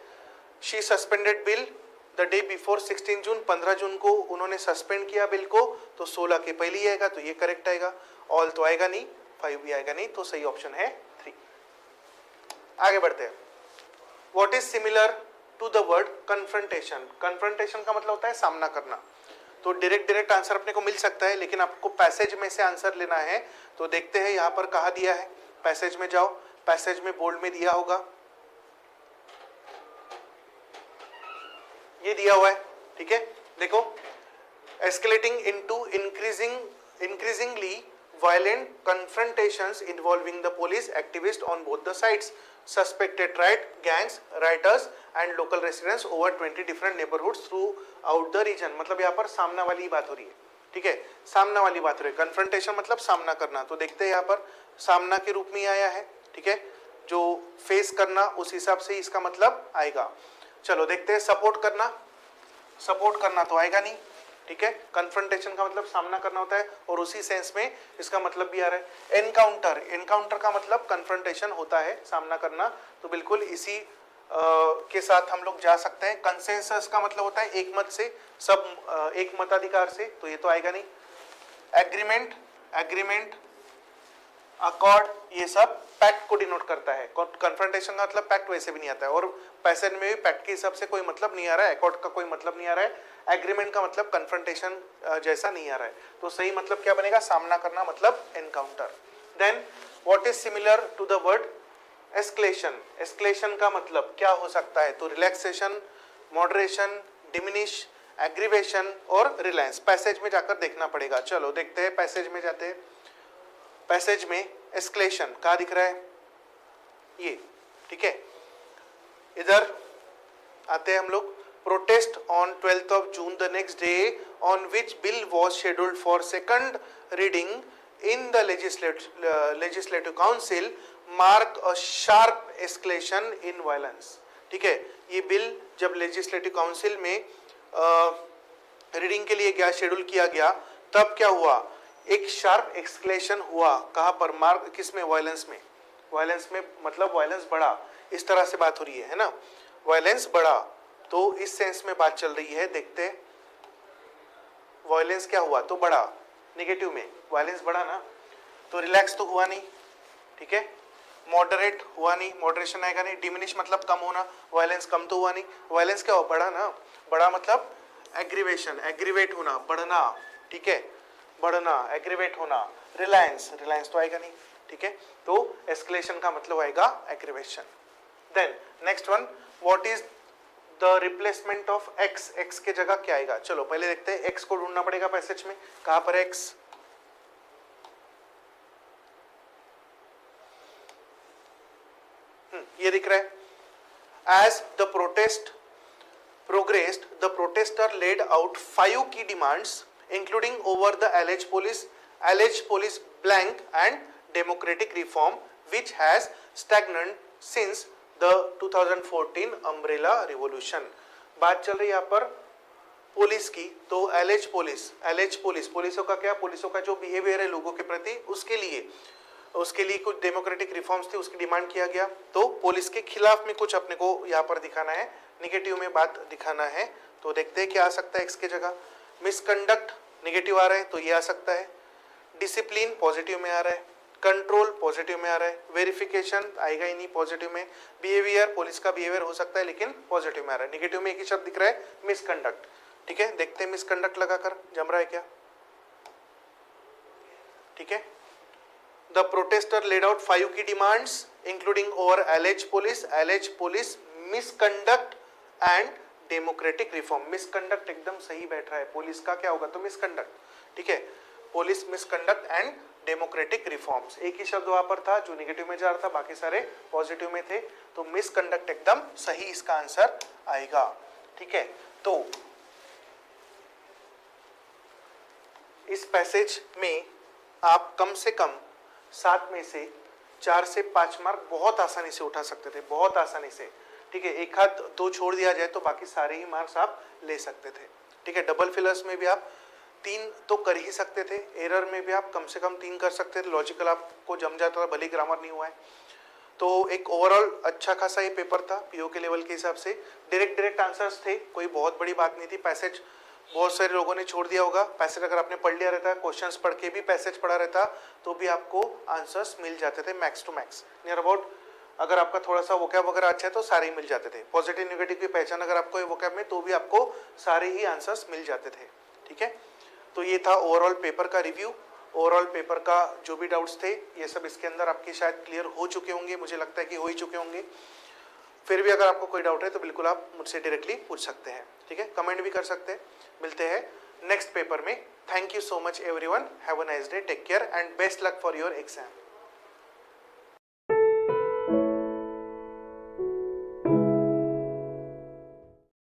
She suspended bill the day before 16 जून, 15 जून को उन्होंने सस्पेंड किया बिल को, तो 16 के पहले ही आएगा, तो ये करेक्ट आएगा। ऑल तो आएगा नहीं, 5 भी आएगा नहीं, तो सही ऑप्शन है 3। आगे बढ़ते हैं। What is similar to the word confrontation, confrontation का मतलब होता है सामना करना, तो डायरेक्ट आंसर अपने को मिल सकता है, लेकिन आपको पैसेज में से आंसर लेना है। तो देखते हैं यहाँ पर कहाँ दिया है, पैसेज में जाओ, पैसेज में बोल्ड में दिया होगा, ये दिया हुआ है, ठीक है। देखो, escalating into increasingly violent confrontations involving the police activists on both the sides, suspected riot gangs, rioters and local residents over 20 different neighborhoods throughout the region। मतलब यहाँ पर सामना वाली बात हो रही है, ठीक है, सामना वाली बात हो रही है। कन्फ्रंटेशन मतलब सामना करना, तो देखते हैं यहाँ पर सामना के रूप में आया है, ठीक है, जो फेस करना उस हिसाब से इसका मतलब आएगा। चलो देखते हैं, सपोर्ट करना तो आएगा नहीं, ठीक है। कन्फ्रंटेशन का मतलब सामना करना होता है, और उसी सेंस में इसका मतलब भी आ रहा है। एनकाउंटर का मतलब कन्फ्रंटेशन होता है, सामना करना, तो बिल्कुल इसी के साथ हम लोग जा सकते हैं। कंसेंसस का मतलब होता है एक मत से, सब एक मताधिकार से, तो ये तो आएगा नहीं। एग्रीमेंट अकॉर्ड, ये सब पैक्ट को डिनोट करता है। कन्फ्रंटेशन का मतलब पैक्ट वैसे भी नहीं आता है, और पैसेज में भी पैक्ट के हिसाब से कोई मतलब नहीं आ रहा है, अकॉर्ड का कोई मतलब नहीं आ रहा है, एग्रीमेंट का मतलब कन्फ्रंटेशन जैसा नहीं आ रहा है, तो सही मतलब क्या बनेगा, सामना करना मतलब encounter. Then what is similar to the word escalation, escalation का मतलब क्या हो सकता है, तो रिलैक्सेशन, मॉडरेशन, डिमिनिश, एग्रीवेशन और रिलायंस। पैसेज में जाकर देखना पड़ेगा। चलो देखते हैं, पैसेज में जाते हैं। पैसेज में एस्केलेशन कहाँ दिख रहा है, ये, ठीक है, इधर आते हैं हम लोग। Protest on 12 June the next day on which bill was scheduled for second reading in the legislative council mark a sharp escalation in violence, ठीक है। ये बिल जब लेजिस्लेटिव काउंसिल में रीडिंग के लिए गया, शेड्यूल किया गया, तब क्या हुआ, एक शार्प एस्केलेशन हुआ। कहाँ पर, मार्क किसमें, वायलेंस में। वायलेंस में मतलब वायलेंस बढ़ा, इस तरह से बात हो रही है ना, वायलेंस बढ़ा, तो इस सेंस में बात चल रही है। देखते, वायलेंस क्या हुआ, तो बढ़ा, नेगेटिव में वायलेंस बढ़ा ना, तो रिलैक्स तो हुआ नहीं, ठीक है। मॉडरेट हुआ नहीं, मॉडरेशन आएगा नहीं। डिमिनिश मतलब कम होना, वायलेंस कम तो हुआ नहीं, वायलेंस क्या हुआ, बढ़ा ना, बढ़ा मतलब एग्रीवेशन, एग्रीवेट होना, बढ़ना, ठीक है, बढ़ना, एग्रीवेट होना। रिलायंस तो आएगा नहीं, ठीक है, तो एस्केलेशन का मतलब आएगा aggravation. Then next one, what is the replacement of X, X के जगह क्या आएगा। चलो पहले देखते हैं, एक्स को ढूंढना पड़ेगा पैसेज में, कहां पर एक्स, ये दिख रहा है। As the protest progressed, the protester laid out 5 key demands including over the alleged police blank and democratic reform which has stagnated since the 2014 umbrella revolution। बात चल रही है यहाँ पर पुलिस की, तो एलेज पुलिसों का क्या, पुलिसों का जो बिहेवियर है लोगों के प्रति, उसके लिए उसके लिए कुछ डेमोक्रेटिक रिफॉर्म्स थी, उसकी डिमांड किया गया। तो पुलिस के खिलाफ में कुछ अपने को यहाँ पर दिखाना है, निगेटिव में बात दिखाना है। तो देखते हैं क्या आ सकता है एक्स की जगह। मिसकंडक्ट निगेटिव आ रहा है तो ये आ सकता है, डिसिप्लिन पॉजिटिव में आ रहा है, कंट्रोल पॉजिटिव में आ रहा है, वेरिफिकेशन आएगा ही नहीं पॉजिटिव में, बिहेवियर पुलिस का बिहेवियर हो सकता है लेकिन पॉजिटिव में आ रहा है। निगेटिव में एक ही शब्द दिख रहा है, मिसकंडक्ट। ठीक है, देखते हैं मिसकंडक्ट लगाकर जम रहा है क्या। ठीक है, द प्रोटेस्टर लेड आउट 5 की demands including over alleged police misconduct and democratic reform. Misconduct एकदम सही बैठ रहा है, पुलिस का क्या होगा तो मिसकंडक्ट। ठीक है, police misconduct and democratic reforms, एक ही शब्द वहां पर था जो निगेटिव में जा रहा था, बाकी सारे पॉजिटिव में थे। तो मिसकंडक्ट एकदम सही इसका आंसर आएगा। ठीक है, तो इस पैसेज में आप कम से कम 7 में से 4 से 5 मार्क बहुत आसानी से उठा सकते थे, बहुत आसानी से। ठीक है, एक हाथ 2 छोड़ दिया जाए तो बाकी सारे ही मार्क्स आप ले सकते थे। ठीक है, डबल फिलर्स में भी आप 3 तो कर ही सकते थे, एरर में भी आप कम से कम 3 कर सकते थे, लॉजिकल आपको जम जाता था भले ग्रामर नहीं हुआ है। तो एक ओवरऑल अच्छा खासा ये पेपर था पीओ के लेवल के हिसाब से। डायरेक्ट आंसर्स थे, कोई बहुत बड़ी बात नहीं थी। पैसेज बहुत सारे लोगों ने छोड़ दिया होगा, पैसेज अगर आपने पढ़ लिया रहता, क्वेश्चंस पढ़ के भी पैसेज पढ़ा रहता तो भी आपको आंसर्स मिल जाते थे max to max, near about. अगर आपका थोड़ा सा वोकैब वगैरह अच्छा है तो सारे ही मिल जाते थे। पॉजिटिव नेगेटिव की पहचान अगर आपको वोकैब में तो भी आपको सारे ही आंसर्स मिल जाते थे। ठीक है, तो ये था ओवरऑल पेपर का रिव्यू। ओवरऑल पेपर का जो भी डाउट्स थे ये सब इसके अंदर आपके शायद क्लियर हो चुके होंगे, मुझे लगता है कि हो ही चुके होंगे। फिर भी अगर आपको कोई डाउट है तो बिल्कुल आप मुझसे डायरेक्टली पूछ सकते हैं। ठीक है, कमेंट भी कर सकते हैं। मिलते हैं नेक्स्ट पेपर में। Thank you so much everyone, have a nice day, take care and best luck for your exam.